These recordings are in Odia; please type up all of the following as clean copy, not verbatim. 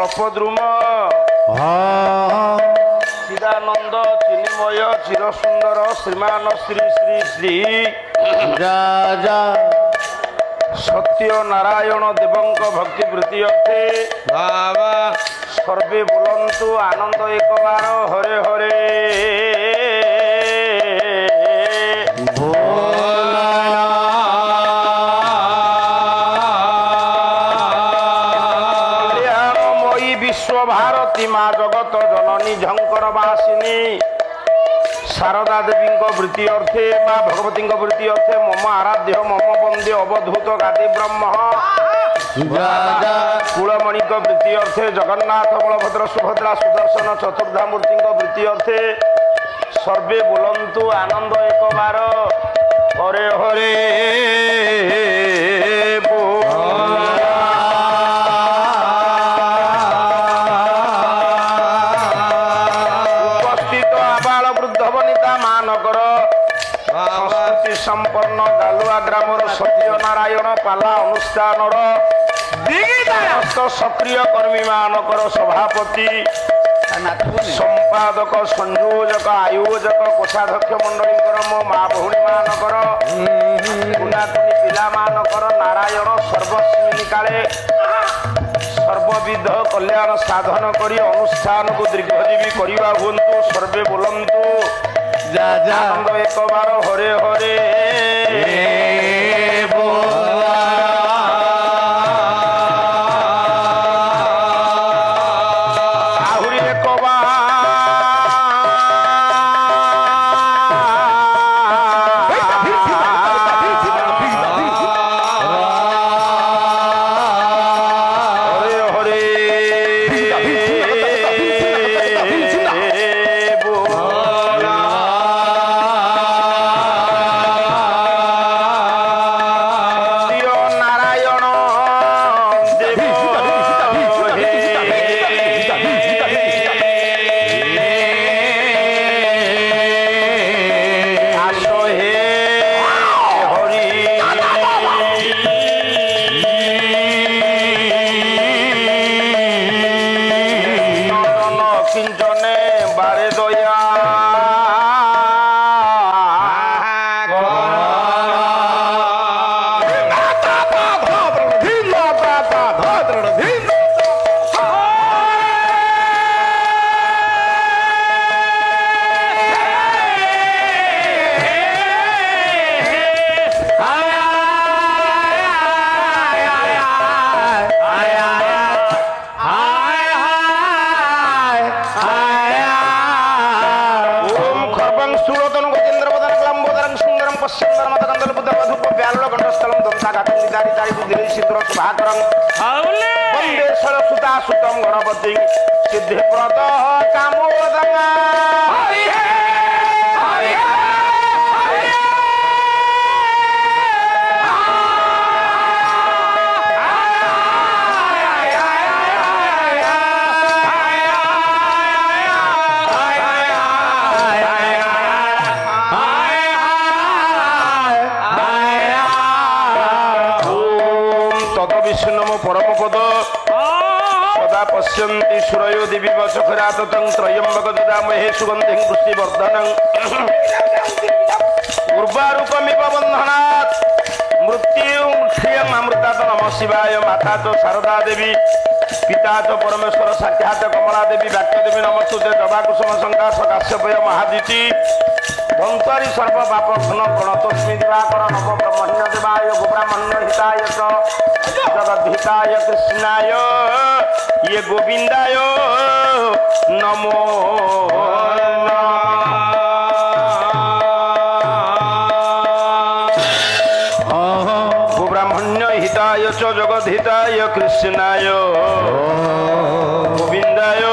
कल्पद्रुम चिदानंद चिन्मय चिरसुंदर श्रीमान श्री श्री श्री राजा सत्य नारायण देवंक भक्ति वृत्ति अर्थे बाबा सर्वे बोलंतु आनंद एक बार हरे हरे विश्व भारती माँ जगत जननी झंकर वासिनी शारदा देवी वृत्ति अर्थे माँ भगवती वृत्ति अर्थे मम आराध्य मम वंदे अवधूत गादी ब्रह्म कुलमणि वृत्ति अर्थे जगन्नाथ बलभद्र सुभद्रा सुदर्शन चतुर्धा मूर्ति वृत्ति अर्थे सर्वे बोलंतु आनंद एक बार हरे हरे संपन्न गालुआ ग्रामर सत्यनारायण पाला अनुष्ठान सक्रिय कर्मी मानकर सभापति संपादक संयोजक आयोजक कोषाध्यक्ष मंडली मो माँ भौणी मानकर कुनाकुनी पिला मानकर नारायण सर्वस्मिनी काले सर्वविध कल्याण साधन करी अनुष्ठान को दीर्घजीवी करवा हुंतु सर्वे बोलंतु आनंद एक बार हरे हरे आहुरी एक बार गणपति सिद्धिप्रद कामोदंगा पश्यन्ति सुरयो दिवि वचखराततं त्रयंबक ददामहे सुगन्धिं पुष्टिवर्धनं उर्वारुकमिव बन्धनात् मृत्युं क्षयं अमृतात् नमः शिवाय माता च शारदा देवी पिता च परमेश्वर साक्षात् कमला देवी वाक्य देवी नमस्तुते जवाकुसुम संकाश काश्यपय महादिति धंसारी सर्व पाप घन प्रणतोस्मि दिवाकर नम ब्रह्मण्य देवाय गोब्राह्मण्य हिताय च जगद्धिताय कृष्णाय ये गोविंदाय नमो गोब्राह्मण्य हिताय च जगद्धिताय कृष्णाय गोविंदाय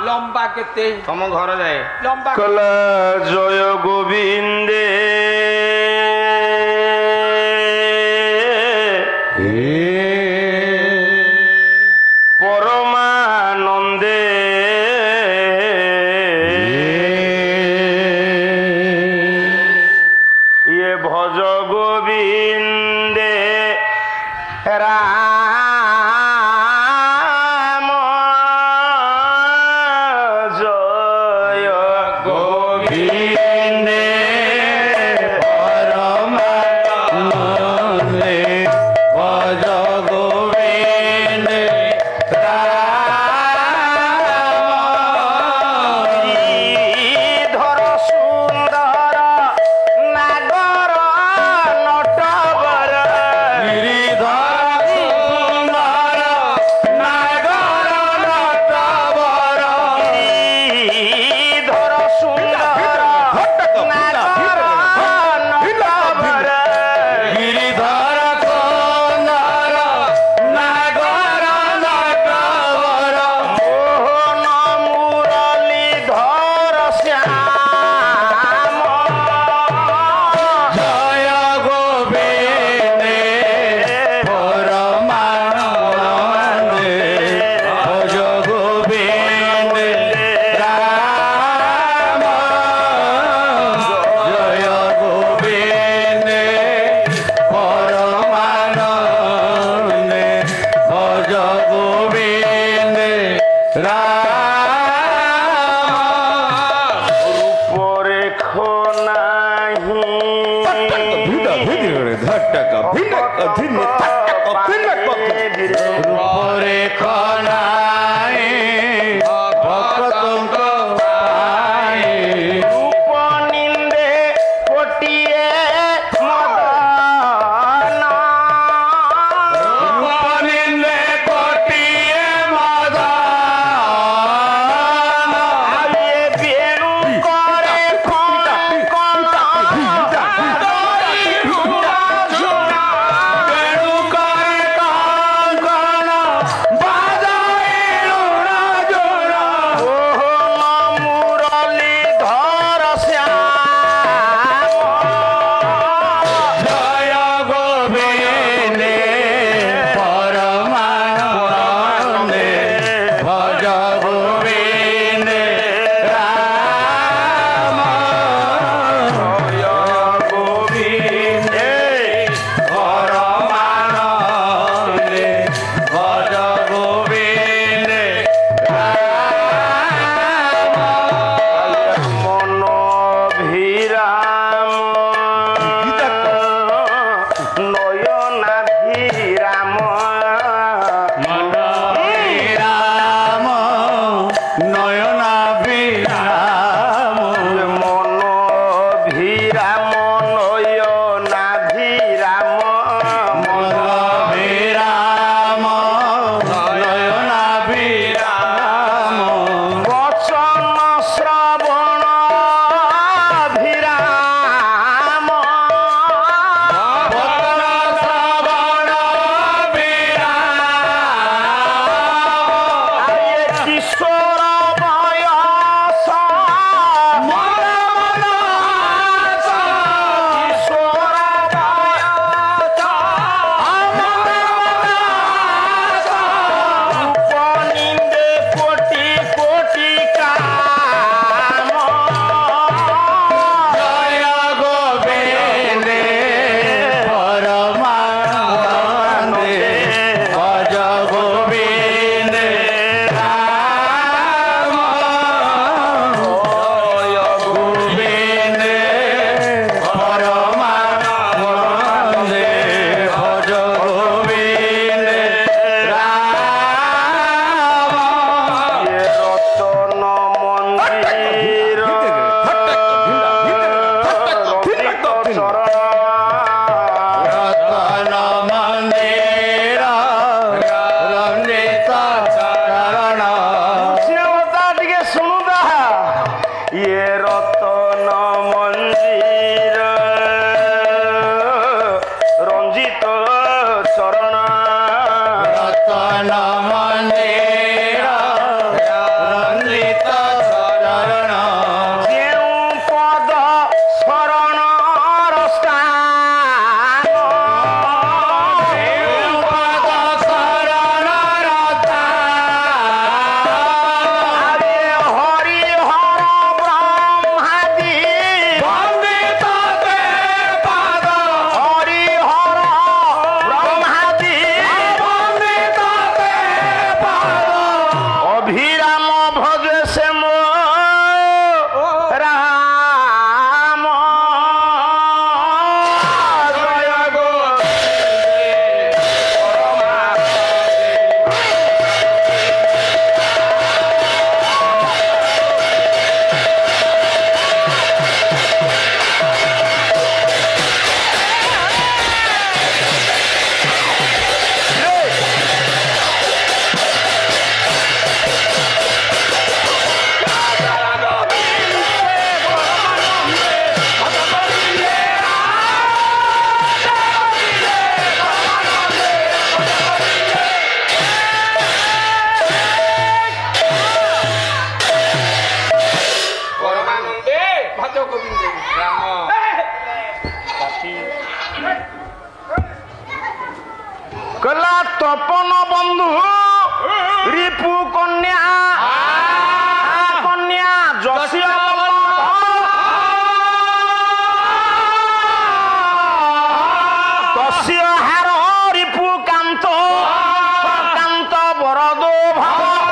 লম্বা কেতে ତମ ଘର ଯାଏ লম্বা কলা জয় গোবিন্দে পরমানন্দে ইয়ে ভজ গোবিন্দে রাম জয় গোবিন্দে পরমানন্দে ভজ গোবিন্দে ধর সুন্দর নাগর নটবর গিরিধর সুন্দর নাগর নটবর ধর সুন্দর নাগর নটবর গিরিধর সুন্দর নাগর নটবর মোহন মুরলী ধর শ্যাম জয় গোবিন্দে পরমানন্দে ভজ গোবিন্দে রাম জয় গোবিন্দে পরমানন্দে ভজ গোবিন্দে রাম রূপরেখ নাহি রূপরে খনায় ভক্তଙ୍କ পায়ে রূপ নিন্দে কোটিয়ে মদন রূপনিন্দে কোটিয়ে মদন আয়ে বেণু করে বেণু করে কঙ্কণ বাজায় রুণা জোড়া মোহন মুরলী ধর শ্যাম জয় গোবিন্দে পরমানন্দে ভজ গোবিন্দে রাম জয় গোবিন্দে পরমানন্দে ভজ গোবিন্দে রাম মন ভিরাম নয়নাভিরাম রাম নয়নাভিরাম মন ভিরাম নয়নাভিরাম মনভিরাম নয়নাভিরাম বচন শ্রবণ ভিরাম বচন শ্রবণ বিরাম আয়ে কিশোর বয়স মন মন আশা কিশোর বয়স মন মন আশা রূপ নিন্দে কোটি কোটি কাম জয় গোবিন্দে পরমানন্দে ভজ গোবিন্দে রাম জয় গোবিন্দে পরমানন্দে ভজ গোবিন্দে রাম এ রতন মন্দির রঞ্জিত চরণ রতন মন্দির রঞ্জিত চରଣ সিনেমাটা টিকে শুনুদা ইয়ে রতন মন্দির রঞ্জিত চরণ রতন মন্দির রঞ্জিত କହିଲା ତପନ ବନ୍ଧୁ ରିପୁ କନ୍ୟା କନ୍ୟା ଯଶୀ ହାର ରିପୁ କାନ୍ତ କାନ୍ତ ବରଦ ଭାବ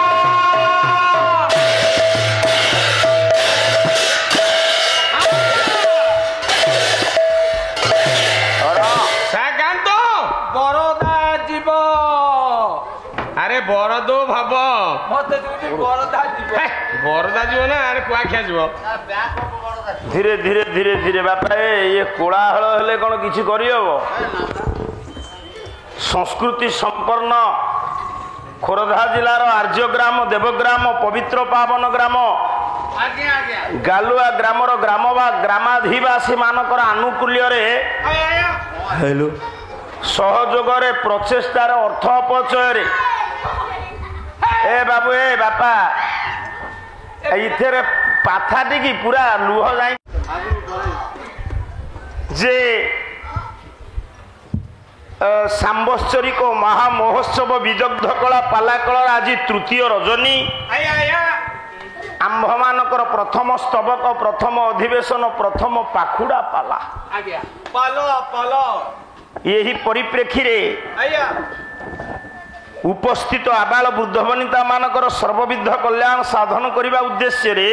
ବରଦା ଯିବ ଆରେ ବରଦ ଭାବ ମତେ ବରଦା ଯିବ ନା ଆରେ କୁଆଖିଆ ଯିବ ଧୀରେ ଧୀରେ ଧୀରେ ଧୀରେ ବାପା ଇଏ କୋଳାହଳ ହେଲେ କଣ କିଛି କରିହବ ସଂସ୍କୃତି ସମ୍ପନ୍ନ ଖୋର୍ଦ୍ଧା ଜିଲ୍ଲାର ଆର୍ଯ୍ୟଗ୍ରାମ ଦେବଗ୍ରାମ ପବିତ୍ର ପାବନ ଗ୍ରାମ ଗାଲୁଆ ଗ୍ରାମର ଗ୍ରାମ ବା ଗ୍ରାମାଧିବାସୀ ମାନଙ୍କର ଆନୁକୂଲ୍ୟରେ ସହଯୋଗରେ ପ୍ରଚେଷ୍ଟାର ଅର୍ଥ ଅପଚୟରେ ଏ ବାବୁ ଏ ବାପା ଏଥିରେ ପାଥାଟିକି ପୁରା ଲୁହ ଯାଇ ଯେ ସାମ୍ବତ୍ସରିକ ମହାମହୋତ୍ସବ ବିଦଗ୍ଧ କଳା ପାଲାକଳର ଆଜି ତୃତୀୟ ରଜନୀ ଆମ୍ଭମାନଙ୍କର ପ୍ରଥମ ସ୍ତବକ ପ୍ରଥମ ଅଧିବେଶନ ପ୍ରଥମ ପାଖୁଡ଼ା ପାଲା ଏହି ପରିପ୍ରେକ୍ଷୀରେ ଉପସ୍ଥିତ ଆବାଳ ବୃଦ୍ଧ ବନିତା ମାନଙ୍କର ସର୍ବବିଧ କଲ୍ୟାଣ ସାଧନ କରିବା ଉଦ୍ଦେଶ୍ୟରେ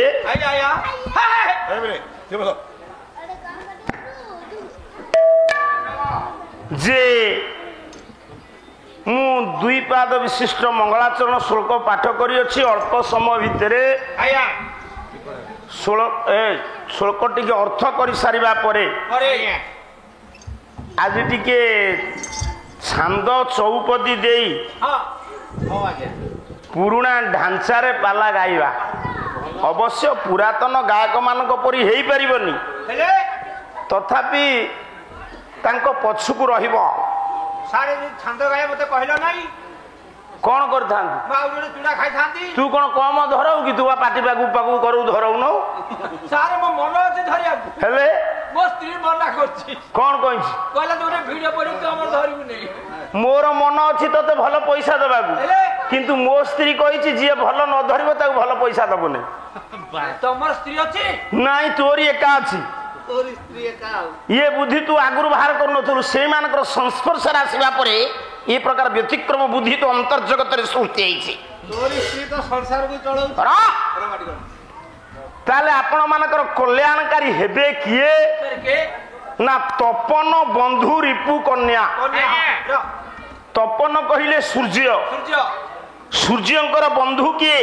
ଯେ ମୁଁ ଦୁଇ ପାଦ ବିଶିଷ୍ଟ ମଙ୍ଗଳାଚରଣ ଶ୍ଲୋକ ପାଠ କରିଅଛି ଅଳ୍ପ ସମୟ ଭିତରେ ଶ୍ଲୋକ ଟିକେ ଅର୍ଥ କରିସାରିବା ପରେ ଆଜି ଟିକେ ଛାନ୍ଦ ଚୌପଦୀ ଦେଇ ପୁରୁଣା ଢାଞ୍ଚାରେ ପାଲା ଗାଇବା ଅବଶ୍ୟ ପୁରାତନ ଗାୟକ ମାନଙ୍କ ପରି ହେଇପାରିବନି ତଥାପି ତାଙ୍କ ପଛକୁ ରହିବ ଛାନ୍ଦ ଗାଏ ମତେ କହିଲ ନାଇଁ କଣ କରିଥାନ୍ତି ତୁ କଣ କମ ଧରଉ କି ତୁ ପାଟି ପାଖକୁ ପାଖକୁ କରୁ ଧରଉନ ସାର୍ ମୋ ମନ ଅଛି ଧରିବାକୁ ହେଲେ ମୋ ସ୍ତ୍ରୀ ମନା କରୁଛି କଣ କହିଛି କହିଲା ତୁ ଗୋଟେ ଭିଡିଓ ପଡି ତୁ ଆମର ଧରିବୁନି ମୋର ମନ ଅଛି ତତେ ଭଲ ପଇସା ଦେବାକୁ କିନ୍ତୁ ମୋ ସ୍ତ୍ରୀ କହିଛି ଯିଏ ଭଲ ନ ଧରିବ ତାକୁ ଭଲ ପଇସା ଦବୁନି ତମର ସ୍ତ୍ରୀ ଅଛି ନାଇଁ ତୋରି ଏକା ଅଛି ଇଏ ବୁଦ୍ଧି ତୁ ଆଗରୁ ବାହାର କରୁନଥିଲୁ ସେଇମାନଙ୍କର ସଂସ୍ପର୍ଶରେ ଆସିବା ପରେ ଏ ପ୍ରକାର ବ୍ୟତିକ୍ରମ ବୁଦ୍ଧି ତ ଅନ୍ତର୍ଜଗତରେ ସୃଷ୍ଟି ହେଇଛି ତାହେଲେ ଆପଣ ମାନଙ୍କର କଲ୍ୟାଣକାରୀ ହେବେ କିଏ ନା ତପନ ବନ୍ଧୁ ରିପୁ କନ୍ୟା ତପନ କହିଲେ ସୂର୍ଯ୍ୟ ସୂର୍ଯ୍ୟଙ୍କର ବନ୍ଧୁ କିଏ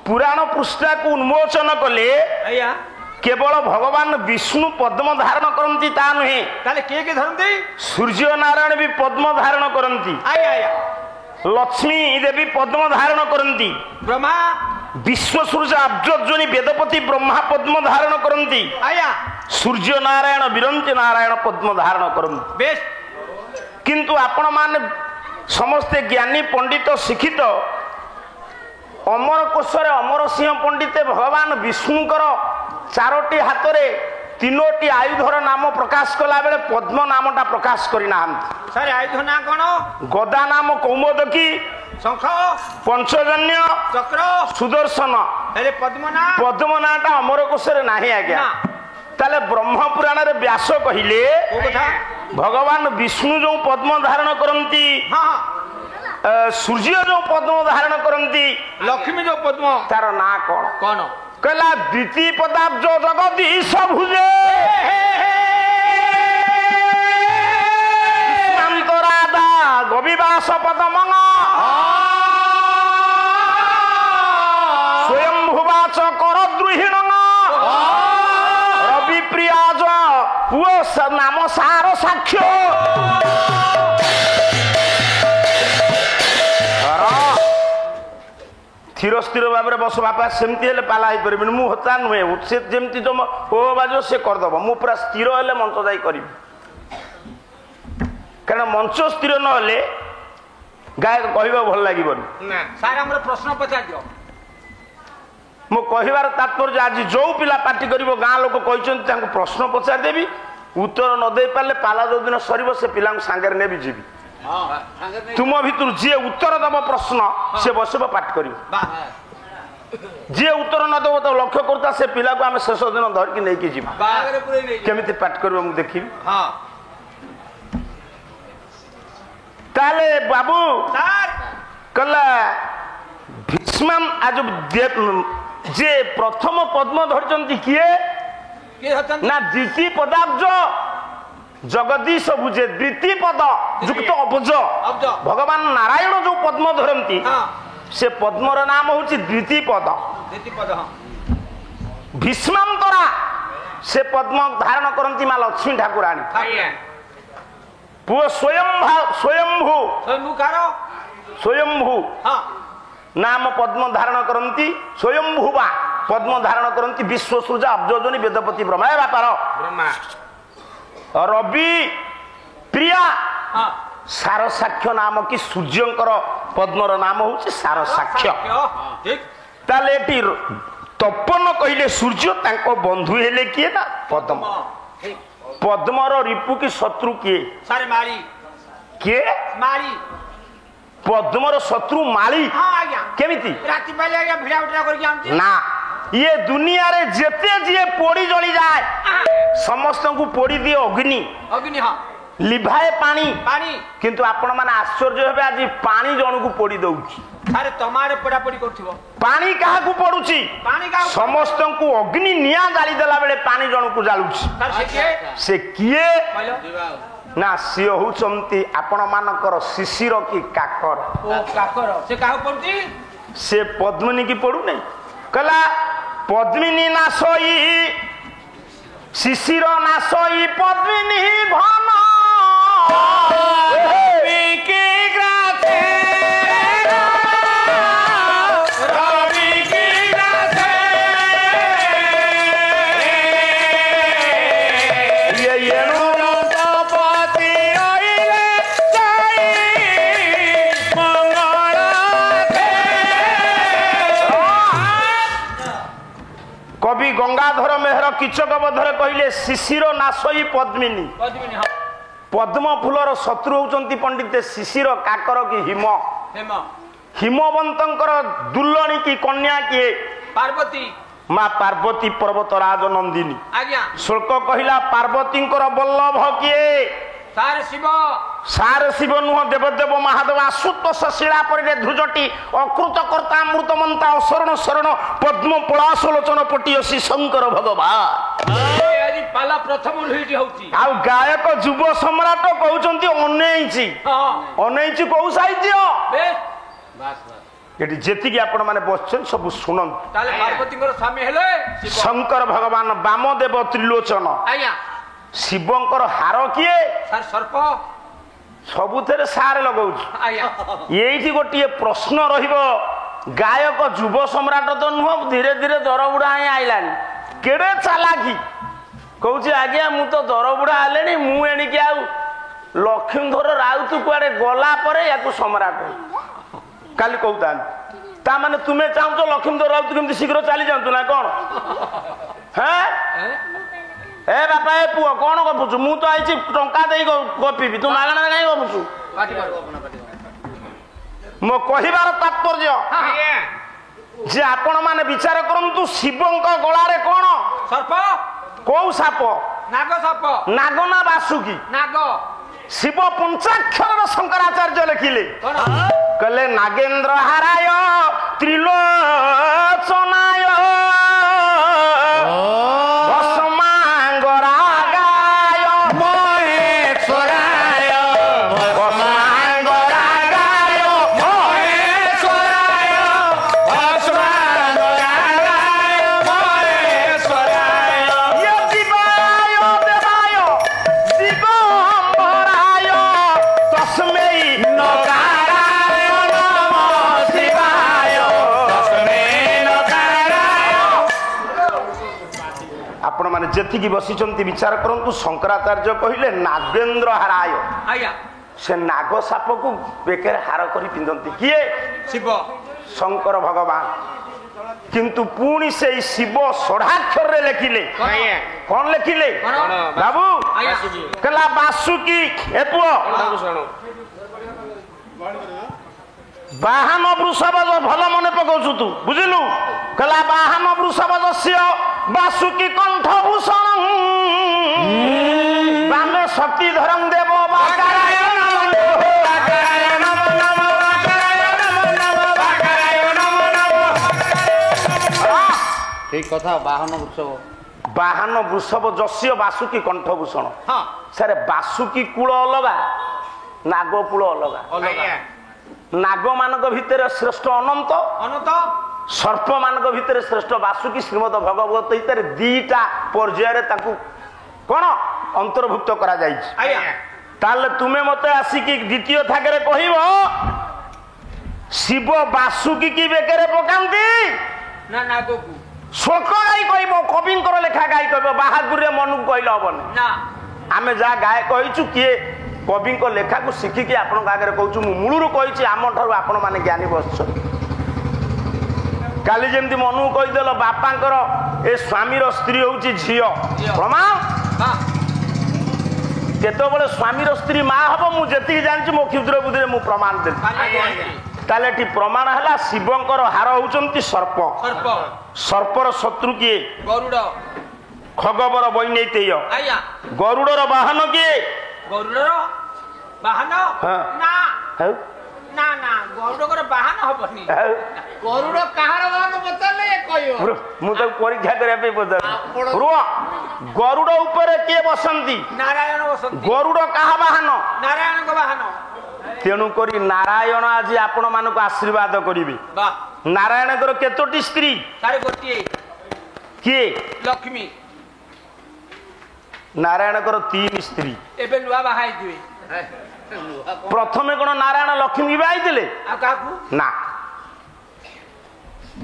ପୁରାଣ ପୃଷ୍ଠାକୁ ଉନ୍ମୋଚନ କଲେ କେବଳ ଭଗବାନ ବିଷ୍ଣୁ ପଦ୍ମ ଧାରଣ କରନ୍ତି ତା ନୁହେଁ କିଏ କିଏ ଧରନ୍ତି ସୂର୍ଯ୍ୟ ନାରାୟଣ ବି ପଦ୍ମ ଧାରଣ କରନ୍ତି ଲକ୍ଷ୍ମୀ ଦେବୀ ପଦ୍ମ ଧାରଣ କରନ୍ତି ବ୍ରହ୍ମା ବିଶ୍ୱ ସୂର୍ଯ୍ୟ ଆବ୍ଜୋନି ବେଦପତି ବ୍ରହ୍ମା ପଦ୍ମ ଧାରଣ କରନ୍ତି ସୂର୍ଯ୍ୟ ନାରାୟଣ ବିରଞ୍ଚି ନାରାୟଣ ପଦ୍ମ ଧାରଣ କରନ୍ତି କିନ୍ତୁ ଆପଣ ମାନେ ସମସ୍ତେ ଜ୍ଞାନୀ ପଣ୍ଡିତ ଶିକ୍ଷିତ ଅମର କୋଶରେ ଅମର ସିଂହ ପଣ୍ଡିତେ ଭଗବାନ ବିଷ୍ଣୁଙ୍କର ଚାରୋଟି ହାତରେ ତିନୋଟି ଆୟୁଧର ନାମ ପ୍ରକାଶ କଲା ବେଳେ ପଦ୍ମ ନାମଟା ପ୍ରକାଶ କରିନାହାନ୍ତି ଆୟୁଧ ନା କଣ ଗଦା ନାମ କୌମୋଦକୀ ଶଙ୍ଖ ପଞ୍ଚଜନ୍ୟ ଚକ୍ର ସୁଦର୍ଶନ ପଦ୍ମ ନାଁଟା ଅମର କୋଶରେ ନାହିଁ ଆଜ୍ଞା ତାହେଲେ ବ୍ରହ୍ମ ପୁରାଣରେ ବ୍ୟାସ କହିଲେ ଭଗବାନ ବିଷ୍ଣୁ ଯୋଉ ପଦ୍ମ ଧାରଣ କରନ୍ତି ସୂର୍ଯ୍ୟ ଯୋଉ ପଦ୍ମ ଧାରଣ କରନ୍ତି ଲକ୍ଷ୍ମୀ ଯୋଉ ପଦ୍ମ ତାର ନାଁ କଣ କଣ କହିଲା ଦ୍ୱିତୀୟ ପଦାବ୍ଜ ଜଗଦୀଶ ଭୁଜେ ରାଧା ଗବିବାସ ପଦମଙ୍ଗ ସ୍ୱୟଂଭୁବାଚ କର ଦ୍ରୁହିଣ ରବି ପ୍ରିୟାଜ ପୁଅ ନାମ ସାର ସାକ୍ଷ୍ୟ স্থির স্থির ভাবে বস বাপা সেমতি হলে পালা হইপারিবিনি মু হতা নুহে সে যেমতি তোম ও বাজো সে করদেব মু পুরা স্থির হলে মঞ্চ যাই করিবি কারণ মঞ্চ স্থির নহলে গায়ক কহিবা ভাল লাগিবনি না স্যার আমরা প্রশ্ন পচার দিও মু কহিবার তাৎপর্য আজ যে পিলা পার্টি করিব গাঁ লোক কইছন্তি তাଙ୍କୁ প্রশ্ন পচার দেবি उत्तर न दे पारे पाला जो दिन सर से पिला सांगे नेबी जीवी तुम भितर जी उत्तर दब प्रश्न से बस पाठ कर जी उत्तर न दब तो लक्ष्य करता से पिला को आम शेष दिन धरिकी नहीं जी केमी पाठ कर देखी ताले बाबू कला भीष्म आज जे प्रथम पद्म धरती किए ना द्वितीय पदाब्ज जगदीश भुजे द्वितीय पद युक्त अब्ज भगवान नारायण जो पद्म धरती से पद्मर नाम हूँ द्वितीय पद भीष्मांतरा से पद्म धारण करती माँ लक्ष्मी ठाकुराणी पुओ स्वयंभू नाम पद्म धारण करती स्वयंभुवा पद्म धारण करती विश्व सृजा अब्जोजनी वेदपति ब्रह्मा व्यापार रवि प्रिया सारसाक्ष्य नाम की सूर्यंकर पद्मर नाम हूँ सारसाक्ष्य ताले तपन कहले सूर्य तांको बंधु हेले किए ना पद्म पद्मर रिपु की शत्रु किए किए पद्मर शत्रु माली केमिति ना ये दुनिया रे जेते जे पोड़ी जली जाए समस्त को पोड़ी दिए अग्नि लिभाए पानी किंतु आपण माने आश्चर्य हेबे आज पानी जण को पोड़ी दउची अरे तमारे पोड़ा पोड़ी करथिबो पानी काहा को पडुची समस्त को अग्नि निया जाली देला बेले पानी जण को जालुची से किए ना सी होचंती आपण मानकर शिशिर की काकर से काहा पडुची से पद्मिनी की पडु नहीं कला पद्मिनी ना सोई शिशिर ना सोई पद्मिनी भन कवि गंगाधर मेहर किचक बधरे कहले शिशिर नाशई पद्मिनी पद्म फूलर शत्रु होचंती पंडित शिशिर काकर की हिम हिमवंतर दुल्लणी की कन्या किए पार्वती माँ पार्वती पर्वतराज नंदिनी शुल्क कहला पार्वती बल्लभ किए सार शिव नुह देवदेव महादेव आशुतोष शिला पर ध्रुजटी अकृत कर्ता अमृतमंता अशरण शरण पद्म पलासलोचन पटियसी शंकर भगवान पाला प्रथम आ गायक युव सम्राट कहउचंती अनैची कौ साहित्य ये जेतिकी आपण माने बसछन सब सुनन पार्वती स्वामी हेले शंकर भगवान वामदेव त्रिलोचन शिवंकर हार किए सर्प सबुथे सारे लगाऊँ ये गोटे प्रश्न रहिबो गायक युव सम्राट तो नुह धीरे धीरे दर बुढ़ा ही आइलानी केड़े चालाकी कहूँ आज्ञा मु तो दर बुढ़ा हेले मु एणिकी आ लक्ष्मीधर राउत कुआडे गला पर या सम्राट काली कहता ता माने तुम्हें चाहूँ लक्ष्मीधर राउत केमती शीघ्र चली जातु ना कौन हैं ए बापा ए पुओ कौन गपुचु मु तो आइछि टंका देई गपिबी तू मागणा काई गपुचु मो कहिबार तात्पर्य जे आपण माने विचार करंतु शिवंक गळा रे कोन सर्प को साप नाग साप नाग ना बासुकी नाग शिव पंचाक्षर शंकराचार्य लिखिले कहले नागेंद्र हाराय त्रिलोचनाय जेतिकी बसिचंती विचार करंतु शंकराचार्य कहिले नागेंद्र हाराय से नाग साप को बेकर हार करी पिंधंती किए ଶଙ୍କର ଭଗବାନ କିନ୍ତୁ ପୁଣି ସେଇ ଶିବ ଷଢ଼ାକ୍ଷରରେ ଲେଖିଲେ କଣ ଲେଖିଲେ ବାବୁ କହିଲା ବାସୁକି ଏ ପୁଅ ବାହନ ବୃଷଭ ଭଲ ମନେ ପକାଉଛୁ ତୁ ବୁଝିଲୁ କହିଲା ବାହନ ବୃଷଭ ଯସ୍ୟ ବାସୁକି କଣ୍ଠଭୂଷଣ ବାମେ ଶକ୍ତିଧରଂ ଦେବ ঠিক কথা ବାହନ ବୃଷଭ ଯସ୍ୟ ବାସୁକି କଣ୍ଠଭୂଷଣ ସାରେ ବାସୁକି କୂଳ ଅଲଗା ନାଗ କୂଳ ଅଲଗା ନାଗ ମାନଙ୍କ ଭିତରେ ଶ୍ରେଷ୍ଠ ଅନନ୍ତ ସର୍ପ ମାନଙ୍କ ଭିତରେ ଶ୍ରେଷ୍ଠ ବାସୁକି ଶ୍ରୀମଦ ଭଗବତ ଗୀତାରେ ଦିଟା ପର୍ଯ୍ୟାୟରେ ତାଙ୍କୁ କଣ ଅନ୍ତର୍ଭୁକ୍ତ କରାଯାଇଛି ତାହେଲେ ତୁମେ ମତେ ଆସିକି ଦ୍ୱିତୀୟ ଥାକରେ କହିବ ଶିବ ବାସୁକି କି ବେକରେ ପକାନ୍ତି ନା ନାଗକୁ ଶୋକ ଗାଇ କହିବ କବିଙ୍କର ଲେଖା ଗାଇ କହିବ ବାହାଦୁରରେ ମନକୁ କହିଲେ ହବନି ନା ଆମେ ଯାହା ଗାଏ କହିଛୁ କିଏ କବିଙ୍କ ଲେଖାକୁ ଶିଖିକି ଆପଣଙ୍କ ଆଗରେ କହୁଛୁ ମୁଁ ମୂଳରୁ କହିଛି ଆମ ଠାରୁ ଆପଣ ମାନେ ଜ୍ଞାନୀ ବସିଛନ୍ତି କାଲି ଯେମିତି ମନକୁ କହିଦେଲ ବାପାଙ୍କର ଏ ସ୍ୱାମୀର ସ୍ତ୍ରୀ ହଉଛି ଝିଅ ପ୍ରମାଣ କେତେବେଳେ ସ୍ୱାମୀର ସ୍ତ୍ରୀ ମା ହବ ମୁଁ ଯେତିକି ଜାଣିଛି ମୋ କ୍ଷୁଦ୍ର ବୁଦ୍ଧିରେ ମୁଁ ପ୍ରମାଣ ଦେବି ତାହେଲେ ଏଠି ପ୍ରମାଣ ହେଲା ଶିବଙ୍କର ହାର ହଉଛନ୍ତି ସର୍ପ ସର୍ପର ଶତ୍ରୁ କିଏ ଗରୁଡ଼ ଖଗବର ବୈନୈତେୟ ଗରୁଡର ବାହନ କିଏ ଗରୁଡ଼ର ବାହନ ନା ନା ନା ଗରୁଡ଼ଙ୍କର ବାହନ ହବନି ଗରୁଡ଼ କାହାର ବାହନ ପଚାରିଲେ କହିବ ମୁଁ ତାକୁ ପରୀକ୍ଷା କରିବା ପାଇଁ ପଚାରୁ ରୁହ ଗରୁଡ ଉପରେ କିଏ ବସନ୍ତି ନାରାୟଣ ବସନ୍ତି ଗରୁଡ କାହା ବାହନ ନାରାୟଣଙ୍କ ବାହନ ତେଣୁ କରି ନାରାୟଣ ଆଜି ଆପଣ ମାନଙ୍କୁ ଆଶୀର୍ବାଦ କରିବେ ନାରାୟଣଙ୍କର କେତୋଟି ସ୍ତ୍ରୀ ତାର ଗୋଟିଏ କିଏ ଲକ୍ଷ୍ମୀ ନାରାୟଣଙ୍କର 3 ସ୍ତ୍ରୀ ଏବେ ନୂଆ ବାହା ହେଇଥିବେ ପ୍ରଥମେ କଣ ନାରାୟଣ ଲକ୍ଷ୍ମୀ ବାହା ହେଇଥିଲେ ଆଉ କାହାକୁ ନା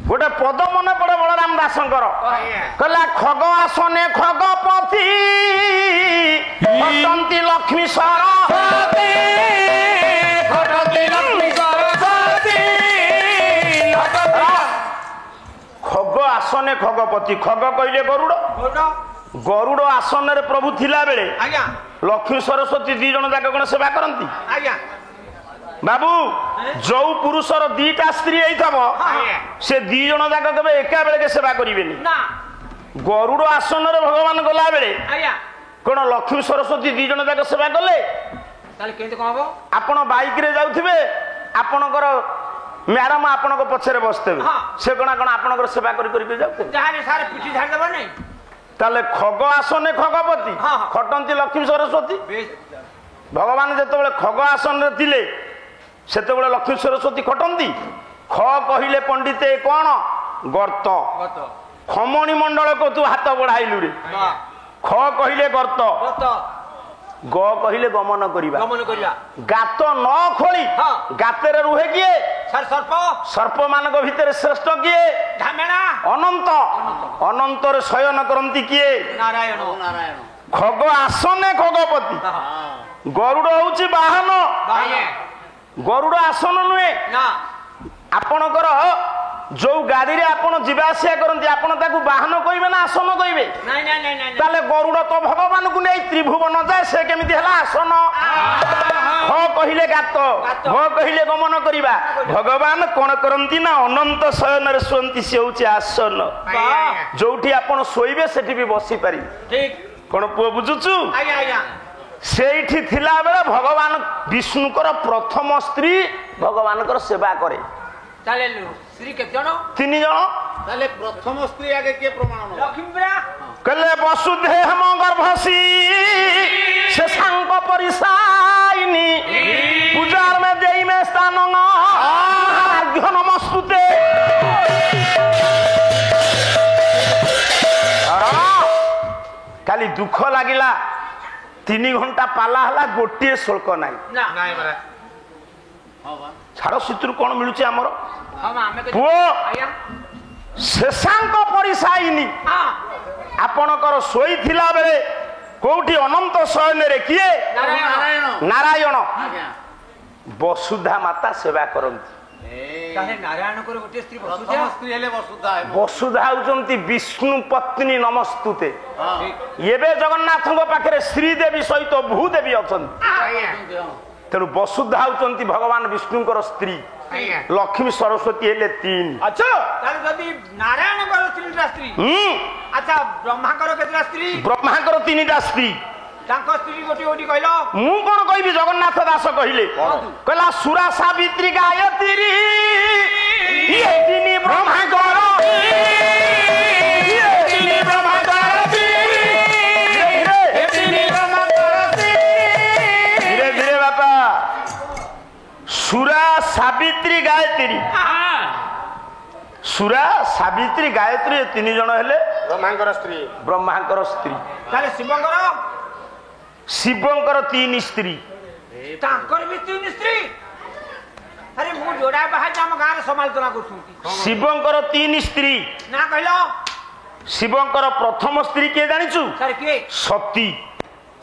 ଗୋଟେ ପଦ ମନେ ପଡେ ବଳରାମ ଦାସଙ୍କର କହିଲା ଖଗ ଆସନେ ଖଗପତି ହସନ୍ତି ଲକ୍ଷ୍ମୀ ସରସ୍ୱତୀ ଖଗ ଆସନେ ଖଗପତି ଖଗ କହିଲେ ଗରୁଡ ଗରୁଡ ଆସନରେ ପ୍ରଭୁ ଥିଲା ବେଳେ ଲକ୍ଷ୍ମୀ ସରସ୍ୱତୀ 2 ଜଣ ଯାକ କଣ ସେବା କରନ୍ତି ବାବୁ ଯୋଉ ପୁରୁଷର 2ଟା ସ୍ତ୍ରୀ ହେଇଥିବ ସେ 2 ଜଣ ଯାକ କେବେ ଏକା ବେଳକେ ସେବା କରିବେନି ଗରୁଡ ଆସନରେ ଭଗବାନ ଗଲା ବେଳେ କଣ ଲକ୍ଷ୍ମୀ ସରସ୍ୱତୀ 2 ଜଣ ଯାକ ସେବା କଲେ ତାହେଲେ କେମିତି କଣ ହବ ଆପଣ ବାଇକରେ ଯାଉଥିବେ ଆପଣଙ୍କର ମ୍ୟାଡାମ ଆପଣଙ୍କ ପଛରେ ବସିଥିବେ ସେ କଣ ଆପଣଙ୍କର ସେବା କରି ଯାଉଥିବେ ତାହେଲେ ଖଗ ଆସନେ ଖଗପତି ଖଟନ୍ତି ଲକ୍ଷ୍ମୀ ସରସ୍ୱତୀ ଭଗବାନ ଯେତେବେଳେ ଖଗ ଆସନରେ ଥିଲେ ସେତେବେଳେ ଲକ୍ଷ୍ମୀ ସରସ୍ୱତୀ ଖଟନ୍ତି ଖ କହିଲେ ପଣ୍ଡିତେ କଣ ଗର୍ତ୍ତ ଖମଣି ମଣ୍ଡଳକୁ ତୁ ହାତ ବଢାଇଲୁ ରେ ଖ କହିଲେ ଗର୍ତ୍ତ ଗ କହିଲେ ଗମନ କରିବା ଗାତ ନ ଖୋଳି ଗାତରେ ରୁହେ କିଏ ସର୍ପ ମାନଙ୍କ ଭିତରେ ଶ୍ରେଷ୍ଠ କିଏ ଅନନ୍ତ ଅନନ୍ତରେ ଶୟନ କରନ୍ତି କିଏ ନାରାୟଣ ଖଗ ଆସନେ ଖଗପତି ଗରୁଡ ହଉଛି ବାହନ ଗରୁଡ ଆସନ ନୁହେଁ ଆପଣଙ୍କର ଯୋଉ ଗାଡିରେ ଆପଣ ଯିବା ଆସିବା କରନ୍ତି ଆପଣ ତାକୁ ବାହନ କହିବେ ନା ଆସନ କହିବେ ତାହେଲେ ଗରୁଡ ତ ଭଗବାନଙ୍କୁ ନେଇ ତ୍ରିଭୁବନ ଯାଏ ସେ କେମିତି ହେଲା ଆସନ ଖ କହିଲେ ଗାତ ଘ କହିଲେ ଗମନ କରିବା ଭଗବାନ କଣ କରନ୍ତି ନା ଅନନ୍ତ ଶୟନରେ ଶୁଅନ୍ତି ସେ ହଉଛି ଆସନ ଯୋଉଠି ଆପଣ ଶୋଇବେ ସେଠି ବି ବସି ପାରିବେ କଣ ପୁଅ ବୁଝୁଛୁ ସେଇଠି ଥିଲା ବେଳେ ଭଗବାନ ବିଷ୍ଣୁଙ୍କର ପ୍ରଥମ ସ୍ତ୍ରୀ ଭଗବାନଙ୍କର ସେବା କରେ ସ୍ତ୍ରୀ କେତେ ଜଣ 3 ଜଣ ତାହେଲେ ପ୍ରଥମ ସ୍ତ୍ରୀ ଆଗେ କିଏ ପ୍ରମାଣ ଲକ୍ଷ୍ମୀ କହିଲେ ବସୁଧେମ ଗର୍ଭସୀ ଶେଷାଙ୍କ ପରିସାଇନି ପୂଜାର ମେ ଦେଇ ମେ ସ୍ଥାନ ନମସ୍ତୁତେ କାଲି ଦୁଃଖ ଲାଗିଲା 3 ଘଣ୍ଟା ପାଲା ହେଲା ଗୋଟିଏ ଶୁଳ୍କ ନାହିଁ ଛାଡ଼ ସେଥିରୁ କଣ ମିଳୁଛି ଆମର ପୁଅ ଶେଷାଙ୍କ ପରିସାଇନି ଆପଣଙ୍କର ଶୋଇଥିଲା ବେଳେ କୋଉଠି ଅନନ୍ତ ଶୟନରେ କିଏ ନାରାୟଣ ବସୁଧା ମାତା ସେବା କରନ୍ତି ତାହେଲେ ନାରାୟଣଙ୍କର ଗୋଟେ ସ୍ତ୍ରୀ ବସୁଧା ସ୍ତ୍ରୀ ହେଲେ ବସୁଧା ବସୁଧା ହଉଛନ୍ତି ବିଷ୍ଣୁ ପତ୍ନୀ ନମସ୍ତୁତେ। ଏବେ ଜଗନ୍ନାଥଙ୍କ ପାଖରେ ଶ୍ରୀଦେବୀ ସହିତ ଭୂଦେବୀ ଅଛନ୍ତି, ତେଣୁ ବସୁଧା ହଉଛନ୍ତି ଭଗବାନ ବିଷ୍ଣୁଙ୍କର ସ୍ତ୍ରୀ। ଲକ୍ଷ୍ମୀ ସରସ୍ୱତୀ ହେଲେ 3। ଆଚ୍ଛା ତାହେଲେ ଯଦି ନାରାୟଣଙ୍କର 3ଟା ସ୍ତ୍ରୀ, ଆଚ୍ଛା ବ୍ରହ୍ମାଙ୍କର କେତେଟା ସ୍ତ୍ରୀ? ବ୍ରହ୍ମାଙ୍କର 3ଟା ସ୍ତ୍ରୀ। ତାଙ୍କ ସ୍ତ୍ରୀ ଗୋଟି ଗୋଟି କହିଲ। ମୁଁ କଣ କହିବି, ଜଗନ୍ନାଥ ଦାସ କହିଲେ, କହିଲା ସୁରା ସାବିତ୍ରୀ ଗାୟତ୍ରୀ ଇଏ 3 ବ୍ରହ୍ମାଙ୍କର। ଧୀରେ ଧୀରେ ବାପା, ସୁରା ସାବିତ୍ରୀ ଗାୟତ୍ରୀ, ସୁରା ସାବିତ୍ରୀ ଗାୟତ୍ରୀ 3 ଜଣ ହେଲେ ବ୍ରହ୍ମାଙ୍କର ସ୍ତ୍ରୀ। ବ୍ରହ୍ମାଙ୍କର ସ୍ତ୍ରୀ। ତାହେଲେ ଶିବଙ୍କର? ଶିବଙ୍କର 3 ସ୍ତ୍ରୀ। ତାଙ୍କର ବି 3 ସ୍ତ୍ରୀ? ଆରେ ମୁଁ ଯୋଡା ବାହାରେ ଆମ ଗାଁରେ ସମାଲୋଚନା କରୁଛନ୍ତି। ଶିବଙ୍କର 3 ସ୍ତ୍ରୀ। ନା କହିଲ? ଶିବଙ୍କର ପ୍ରଥମ ସ୍ତ୍ରୀ କିଏ ଜାଣିଛୁ? ସାର୍ କିଏ? ସତୀ।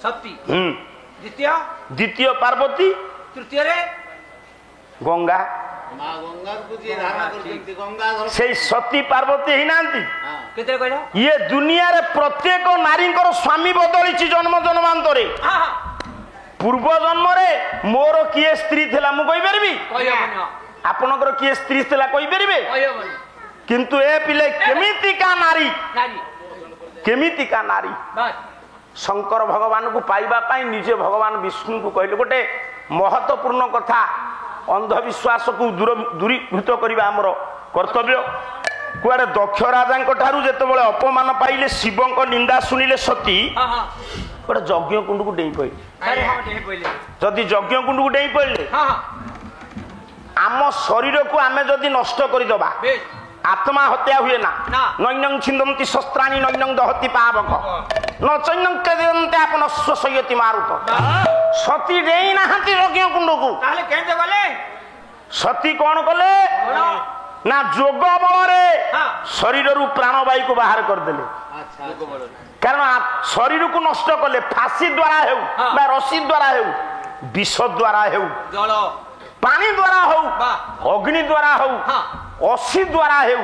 ସତୀ। ଦ୍ୱିତୀୟ? ଦ୍ୱିତୀୟ ପାର୍ବତୀ। ତୃତୀୟରେ? ଗଙ୍ଗା। ମା ଗଙ୍ଗାକୁ ଯିଏ ଧାରଣ କରିଛନ୍ତି, ଗଙ୍ଗାଧର ସେଇ ସତୀ ପାର୍ବତୀ ହେଇନାହାନ୍ତି? କେତେ କହିଲ? ଇଏ ଦୁନିଆରେ ପ୍ରତ୍ୟେକ ନାରୀଙ୍କର ସ୍ୱାମୀ ବଦଳିଛି ଜନ୍ମ ଜନ୍ମାନ୍ତରେ। ପୂର୍ବ ଜନ୍ମରେ ମୋର କିଏ ସ୍ତ୍ରୀ ଥିଲା ମୁଁ କହିପାରିବି? ଆପଣଙ୍କର କିଏ ସ୍ତ୍ରୀ ଥିଲା କହିପାରିବେ? କିନ୍ତୁ ଏ ପିଲେ କେମିତିକା ନାରୀ, କେମିତିକା ନାରୀ। ଶଙ୍କର ଭଗବାନଙ୍କୁ ପାଇବା ପାଇଁ ନିଜେ ଭଗବାନ ବିଷ୍ଣୁଙ୍କୁ କହିଲେ। ଗୋଟେ ମହତ୍ୱପୂର୍ଣ୍ଣ କଥା, ଅନ୍ଧବିଶ୍ୱାସକୁ ଦୂରୀଭୂତ କରିବା ଆମର କର୍ତ୍ତବ୍ୟ। କୁଆଡେ ଦକ୍ଷ ରାଜାଙ୍କ ଠାରୁ ଯେତେବେଳେ ଅପମାନ ପାଇଲେ, ଶିବଙ୍କ ନିନ୍ଦା ଶୁଣିଲେ ସତୀ ଗୋଟେ ଯଜ୍ଞ କୁଣ୍ଡକୁ ଡେଇଁ ପଇଲେ। ଯଦି ଯଜ୍ଞ କୁଣ୍ଡକୁ ଡେଇଁ ପଇଲେ, ଆମ ଶରୀରକୁ ଆମେ ଯଦି ନଷ୍ଟ କରିଦବା, ଆତ୍ମା ହତ୍ୟା ହୁଏ ନା। ନୈନଂ ଛିନ୍ଦନ୍ତି ଶସ୍ତ୍ରାଣି ନୈନଂ ଦହତି ପାବକ ନ ଚୈନଂ କେଦନ୍ତେ ଆପଣ ସ୍ୱସୟତି ମାରୁତ। ସତୀ ଡେଇଁ ନାହାନ୍ତି ଯଜ୍ଞ କୁଣ୍ଡକୁ। ତାହେଲେ କେମିତି ଗଲେ? ସତୀ କଣ କଲେ ନା ଯୋଗ ବଳରେ ଶରୀରରୁ ପ୍ରାଣବାୟୁକୁ ବାହାର କରିଦେଲେ। କାରଣ ଶରୀରକୁ ନଷ୍ଟ କଲେ ଫାଶୀ ଦ୍ୱାରା ହେଉ ବା ରଶି ଦ୍ୱାରା ହେଉ, ବିଷ ଦ୍ୱାରା ହେଉ, ପାଣି ଦ୍ୱାରା ହଉ, ଅଗ୍ନି ଦ୍ୱାରା ହଉ, ଅଶୀ ଦ୍ୱାରା ହେଉ,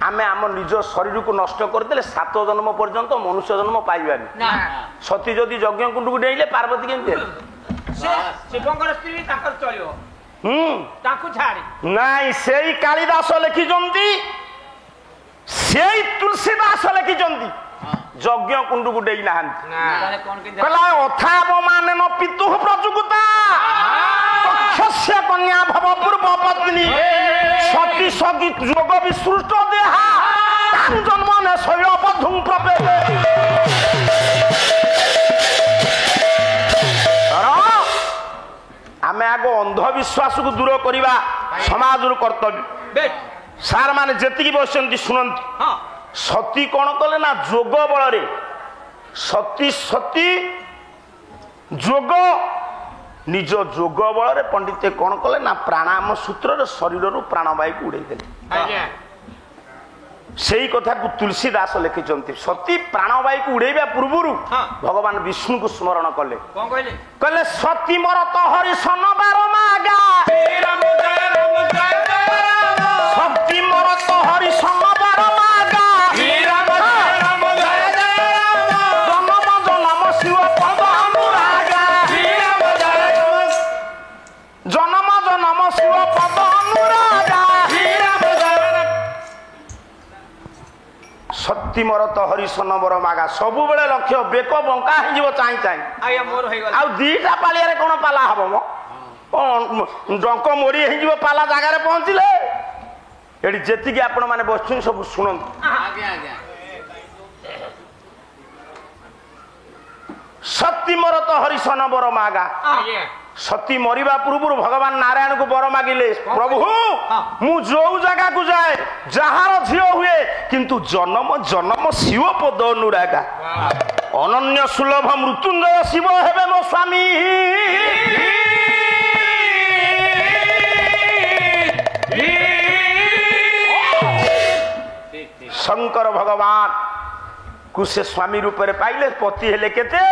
ଆମେ ଆମ ନିଜ ଶରୀରକୁ ନଷ୍ଟ କରିଦେଲେ 7 ଜନ୍ମ ପର୍ଯ୍ୟନ୍ତ ମନୁଷ୍ୟ ଜନ୍ମ ପାଇବାନି। ସତୀ ଯଦି ଯଜ୍ଞ କୁଣ୍ଡକୁ ଡେଇଁଲେ, ପାର୍ବତୀ କେମିତି ହେଲେ? ଶିବଙ୍କର ସ୍ତ୍ରୀ ତାଙ୍କର ଚଳିବ, ତାଙ୍କୁ ଛାଡ଼ି ନାଇଁ। ସେଇ କାଳିଦାସ ଲେଖିଛନ୍ତି, ସେଇ ତୁଳସୀଦାସ ଲେଖିଛନ୍ତି, ଯଜ୍ଞ କୁଣ୍ଡକୁ ଡେଇଁ ନାହାନ୍ତି। କହିଲା ଅଥାବ ମାନେ ନ ପିତୁ ପ୍ରଯୁକ୍ତା ଦକ୍ଷସ୍ୟ କନ୍ୟା ଭବ ପୂର୍ବ ପତ୍ନୀ ସତୀ ସତୀ ଯୋଗ ବିସୃଷ୍ଟ ଦେହା ତାଂ ଜନ୍ମ ନେ ଶୈଳ ବଧୁଂ ପ୍ରପେତେ। ଆମେ ଆଗ ଅନ୍ଧବିଶ୍ୱାସକୁ ଦୂର କରିବା ସମାଜରୁ କର୍ତ୍ତବ୍ୟ। ସାର୍ ମାନେ ଯେତିକି ବସିଛନ୍ତି ଶୁଣନ୍ତୁ। ସତୀ କଣ କଲେ ନା ଯୋଗ ବଳରେ, ସତୀ ଯୋଗ, ନିଜ ଯୋଗ ବଳରେ ପଣ୍ଡିତ କଣ କଲେ ନା ପ୍ରାଣାୟାମ ସୂତ୍ରରେ ଶରୀରରୁ ପ୍ରାଣବାୟୁକୁ ଉଡେଇ ଦେଲେ। ସେଇ କଥାକୁ ତୁଳସୀଦାସ ଲେଖିଛନ୍ତି। ସତୀ ପ୍ରାଣବାୟୁକୁ ଉଡେଇବା ପୂର୍ବରୁ ଭଗବାନ ବିଷ୍ଣୁଙ୍କୁ ସ୍ମରଣ କଲେ। କହିଲେ ସତୀ ମୋର ତ ହରିଶନ ବାର ମାଗା, ସତୀ ମୋର ତ ହରିଶନ ବାର ମାଗା, ଜନମ ଜନମ ଶିବ ପଦ ଅନୁରାଗା, ଜନମ ଜନମ ଶିବ ପଦ ଅନୁରାଗା। ସତୀ ମୋର ତ ହରିଶନ ବର ମାଗା। ସବୁବେଳେ ଲକ୍ଷ୍ୟ ବେକ ବଙ୍କା ହେଇଯିବ ଚାହିଁ ଚାହିଁ। ଆଉ 2ଟା ପାଳିଆରେ କଣ ପାଲା ହବ ମ? ଡଙ୍କ ମୋଡି ହେଇଯିବ ପାଲା ଜାଗାରେ ପହଞ୍ଚିଲେ। ଏଠି ଯେତିକି ଆପଣ ମାନେ ବସୁଛନ୍ତି ସବୁ ଶୁଣନ୍ତୁ। ସତୀ ମୋର ତ ହରିଶନ ବର ମାଗା। ସତୀ ମରିବା ପୂର୍ବରୁ ଭଗବାନ ନାରାୟଣକୁ ବର ମାଗିଲେ, ପ୍ରଭୁ ମୁଁ ଯୋଉ ଜାଗାକୁ ଯାଏ ଯାହାର ଝିଅ ହୁଏ, କିନ୍ତୁ ଜନମ ଜନମ ଶିବ ପଦ ଅନୁରାଗା, ଅନନ୍ୟ ସୁଲଭ ମୃତ୍ୟୁଞ୍ଜୟ ଶିବ ହେବେ ମୋ ସ୍ୱାମୀ। ଶଙ୍କର ଭଗବାନ କୁ ସେ ସ୍ୱାମୀ ରୂପରେ ପାଇଲେ। ପତି ହେଲେ କେତେ?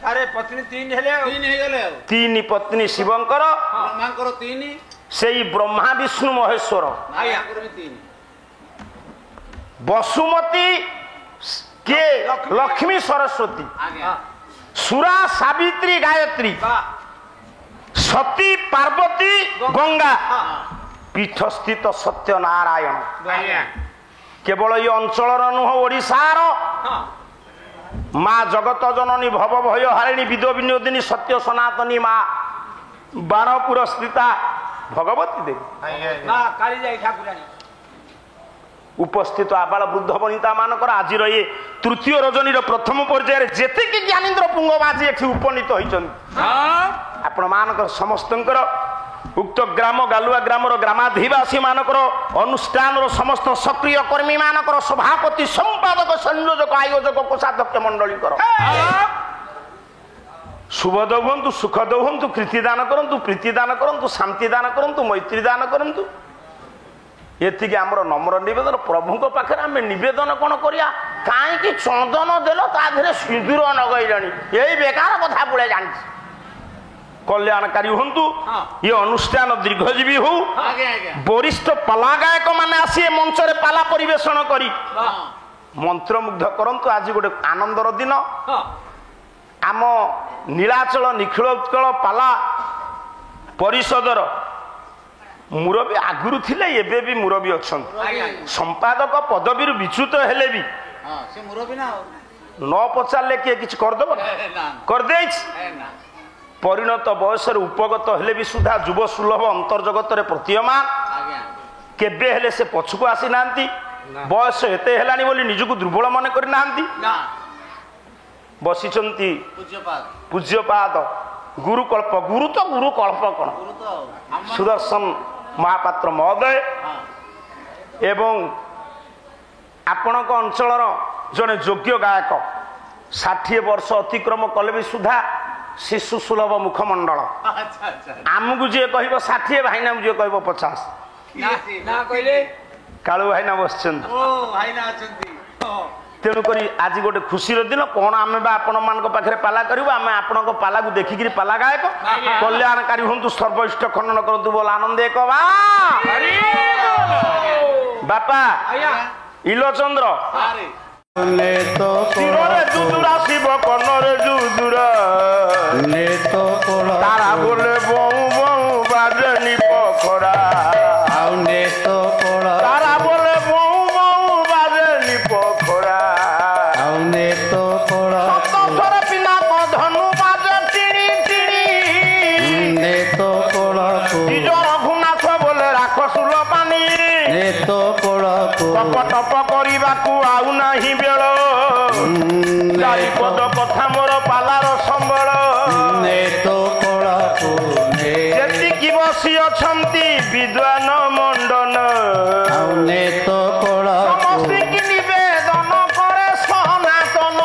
ପତ୍ନୀ 3 ହେଲେ, 3 ହେଇଗଲେ। 3 ପତ୍ନୀ ଶିବଙ୍କର, ବ୍ରହ୍ମାଙ୍କର 3, ସେଇ ବ୍ରହ୍ମା ବିଷ୍ଣୁ ମହେଶ୍ୱର ଆଜ୍ଞା ଗୁରୁମି ତିନି ବସୁମତୀ କିଏ ଲକ୍ଷ୍ମୀ ସରସ୍ୱତୀ ଆଜ୍ଞା ସୁରା ସାବିତ୍ରୀ ଗାୟତ୍ରୀ ସତୀ ପାର୍ବତୀ ଗଙ୍ଗା ପୀଠସ୍ଥିତ ସତ୍ୟନାରାୟଣ ଆଜ୍ଞା କେବଳ ଏ ଅଞ୍ଚଳର ନୁହଁ ଓଡ଼ିଶାର ମା ଜଗତ ଜନନୀ ଭବ ଭୟ ହାରିଣୀ ବିଦ ବିନୋଦିନୀ ସତ୍ୟ ସନାତନୀ ମା ବାଣପୁର ସ୍ଥିତା ଭଗବତୀ ଦେବୀ ମା କାଳିଜାଇ ଠାକୁରାଣୀ ଉପସ୍ଥିତ ଆବାଳ ବୃଦ୍ଧ ବନିତା ମାନଙ୍କର ଆଜିର ଏ ତୃତୀୟ ରଜନୀର ପ୍ରଥମ ପର୍ଯ୍ୟାୟରେ ଯେତିକି ଜ୍ଞାନୀନ୍ଦ୍ର ପୁଙ୍ଗବାଜି ଏଠି ଉପନୀତ ହୋଇଛନ୍ତି ଆପଣ ମାନଙ୍କର ସମସ୍ତଙ୍କର ଉକ୍ତ ଗ୍ରାମ ଗାଲୁଆ ଗ୍ରାମର ଗ୍ରାମାଧିବାସୀ ମାନଙ୍କର ଅନୁଷ୍ଠାନର ସମସ୍ତ ସକ୍ରିୟ କର୍ମୀ ମାନଙ୍କର ସଭାପତି ସମ୍ପାଦକ ସଂଯୋଜକ ଆୟୋଜକ କୋଷାଧ୍ୟକ୍ଷ ମଣ୍ଡଳୀଙ୍କର ଶୁଭଦ ହୁଅନ୍ତୁ ସୁଖଦ ହୁଅନ୍ତୁ କୀର୍ତ୍ତି ଦାନ କରନ୍ତୁ ପ୍ରୀତି ଦାନ କରନ୍ତୁ ଶାନ୍ତି ଦାନ କରନ୍ତୁ ମୈତ୍ରୀ ଦାନ କରନ୍ତୁ ଏତିକି ଆମର ନମ୍ର ନିବେଦନ ପ୍ରଭୁଙ୍କ ପାଖରେ ଆମେ ନିବେଦନ କ'ଣ କରିବା କାହିଁକି ଚନ୍ଦନ ଦେଲ ତା ଦେହରେ ସିନ୍ଦୁର ନଗେଇଲାଣି ଏଇ ବେକାର କଥା ପୁଳେ ଜାଣିଛି କଲ୍ୟାଣକାରୀ ହୁଅନ୍ତୁ ଏ ଅନୁଷ୍ଠାନ ଦୀର୍ଘଜୀବୀ ହଉ ବରିଷ୍ଠ ପାଲା ଗାୟକ ମାନେ ଆସି ଏ ମଞ୍ଚରେ ପାଲା ପରିବେଷଣ କରି ମନ୍ତ୍ରମୁଗ୍ଧ କରନ୍ତୁ ଆଜି ଗୋଟେ ଆନନ୍ଦର ଦିନ ଆମ ନୀଳାଚଳ ନିଖିଳ ଉତ୍କଳ ପାଲା ପରିଷଦର ମୁରବୀ ଆଗରୁ ଥିଲେ ଏବେ ବି ମୁରବୀ ଅଛନ୍ତି ସମ୍ପାଦକ ପଦବୀରୁ ବିଚ୍ୟୁତ ହେଲେ ବି ନ ପଚାରିଲେ କିଏ କିଛି କରିଦେବ କରିଦେଇଛି ପରିଣତ ବୟସରେ ଉପଗତ ହେଲେ ବି ସୁଦ୍ଧା ଯୁବ ସୁଲଭ ଅନ୍ତର୍ଜଗତରେ ପ୍ରତୀୟମାନ କେବେ ହେଲେ ସେ ପଛକୁ ଆସିନାହାନ୍ତି ବୟସ ଏତେ ହେଲାଣି ବୋଲି ନିଜକୁ ଦୁର୍ବଳ ମନେ କରିନାହାନ୍ତି ବସିଛନ୍ତି ପୂଜ୍ୟପାଦ ଗୁରୁକଳ୍ପ ଗୁରୁ ତ ଗୁରୁକଳ୍ପ କ'ଣ ସୁଦର୍ଶନ ମହାପାତ୍ର ମହୋଦୟ ଏବଂ ଆପଣଙ୍କ ଅଞ୍ଚଳର ଜଣେ ଯୋଗ୍ୟ ଗାୟକ 60 ବର୍ଷ ଅତିକ୍ରମ କଲେ ବି ସୁଦ୍ଧା ଶିଶୁ ସୁଲଭ ମୁଖମଣ୍ଡଳ ଆମକୁ ଯିଏ କହିବ 60 ଭାଇନାକୁ ଯିଏ କହିବ 50 କାଳୁ ଭାଇନା ବସିଛନ୍ତି ତେଣୁକରି ଆଜି ଗୋଟେ ଖୁସିର ଦିନ କ'ଣ ଆମେ ବା ଆପଣମାନଙ୍କ ପାଖରେ ପାଲା କରିବୁ ଆମେ ଆପଣଙ୍କ ପାଲାକୁ ଦେଖିକିରି ପାଲା ଗାୟକ କଲ୍ୟାଣକାରୀ ହୁଅନ୍ତୁ ସର୍ବଇଷ୍ଟ ଖଣ୍ଡନ କରନ୍ତୁ ବୋଲ ଆନନ୍ଦ ଏକ ବାପା ଇଲୋଚନ୍ଦ୍ର ଶିରରେ ଯୁଦୁରା ଶିବ କର୍ଣ୍ଣରେ ଯୁଦୁରା ତାରା ବୋଲେ ବଉ ବଉ ବାଜେ ନିପଖରା ତାରା ବୋଲେ ବଉ ବଉ ବାଜେ ନିପଖରା ସପ୍ତସ୍ୱର ପିନାକ ଧନୁ ବାଜେ ଟିଣି ଟିଣି ନିଜ ରଘୁନାଥ ବୋଲେ ରାଖ ସୁଲ ପାନି ଟପ ଟପ କରିବାକୁ ଆଉ ନାହିଁ ବେଳ ଚାରିପଦ କଥା ମୋର ପାଲାର ସମ୍ବଳ ଯେତିକି ବସି ଅଛନ୍ତି ବିଦ୍ୱାନ ମଣ୍ଡନ ସମସ୍ତିକି ନିବେଦନ କରେ ସନାତନ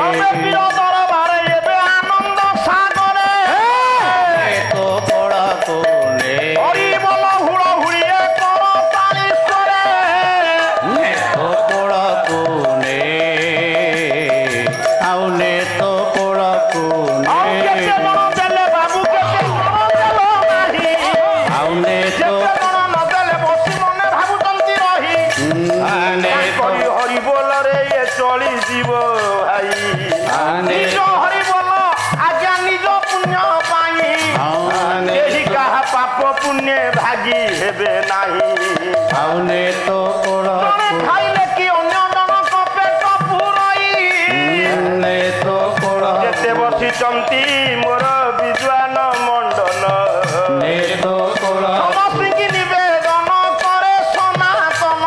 ଆମେ ବୀର ଦରବାରେ ଏବେ ଆନନ୍ଦ ସାଗରେ ହରି ବୋଲ ହୁଳ ହୁଳିଏ କର ତାଳିଶ୍ୱରେ ଆଉ କେତେ ଜଣ ଦେଲେ ବାବୁ କେତେ ଜଣ ଦେଲ ନାହିଁ ଯେତେ ଜଣ ନଦେଲେ ବସି ମନେ ଭାବୁଛନ୍ତି ରହି କରି ହରି ବୋଲରେ ଏ ଚଳିଯିବ ଭାଇ ନିଜ ହରି ବୋଲ ଆଜ୍ଞା ନିଜ ପୁଣ୍ୟ ପାଇଁ କେହି କାହା ପାପ ପୁଣ୍ୟ ଭାଗି ହେବେ ନାହିଁ ଜଣେ ଖାଇଲେ କି ଅନ୍ୟ ଜଣକ ପେଟ ପୁରାଇ ଯେତେ ବସିଛନ୍ତି ମୋର ବିଦ୍ୱାନ ମଣ୍ଡନ ସମସ୍ତିକି ନିବେଦନ କରେ ସନାତନ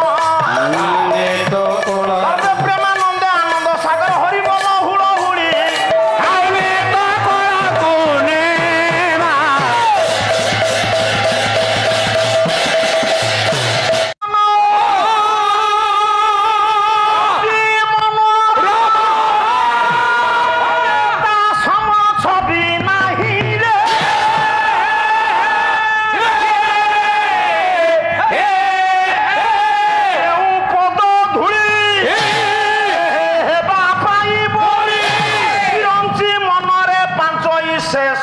ସର୍ବେ ପ୍ରେମାନନ୍ଦେ ଆନନ୍ଦ ସାଗର ହରି ବୋଲ ହୁଳ ହୁଳି ସମ ଛବି ନା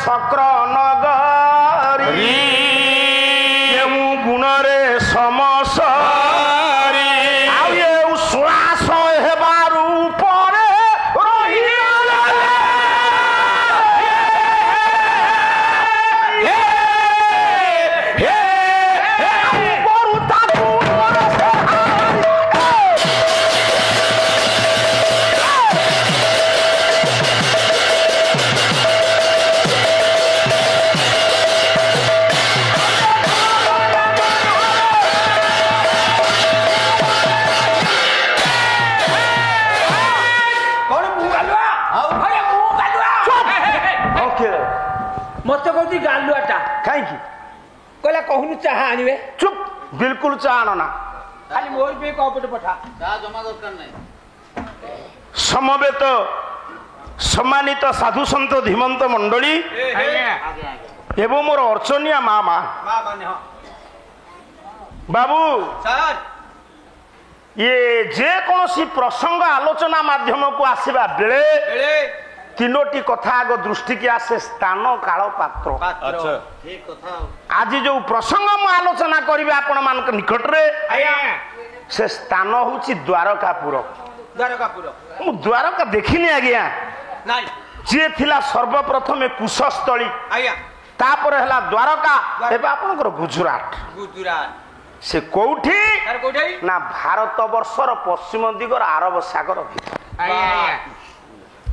ଶକ୍ର ନଗରୀ କେଉଁ ଗୁଣରେ ସମସ୍ତ ଆଉ ଏ ଉଶ୍ୱାସ ହେବାରୁ ଉପରେ मत कहती गालुआटा कहीं कहला कहूनु चाह आनिबे चुप बिल्कुल चाहना ना खाली मोर पे कपट पठा चाह जमा दरकार नहीं समवेत सम्मानित साधु सन्त धीमंत मंडली एवं मोर अर्चनिया माँ माँ मां माने हां बाबू सर ये जे कौन प्रसंग आलोचना माध्यम को आसवा बेले एळे तीनोटी कथा आग दृष्टि की आसे स्थान काल पात्र पात्र ठीक कथा आज जो प्रसंग मु आलोचना करी आपण मान निकट रे आया से स्थान होची द्वारकापुर द्वारकापुर मु द्वारका देखिनी आज्ञा नाही जे थिला सर्वप्रथम कुशस्थली आया तापर हला द्वारका एबे आपनकर गुजरात गुजरात से कोठी तार कोठै ना भारत वर्षर पश्चिम दिगर अरब सागर भीतर आया आया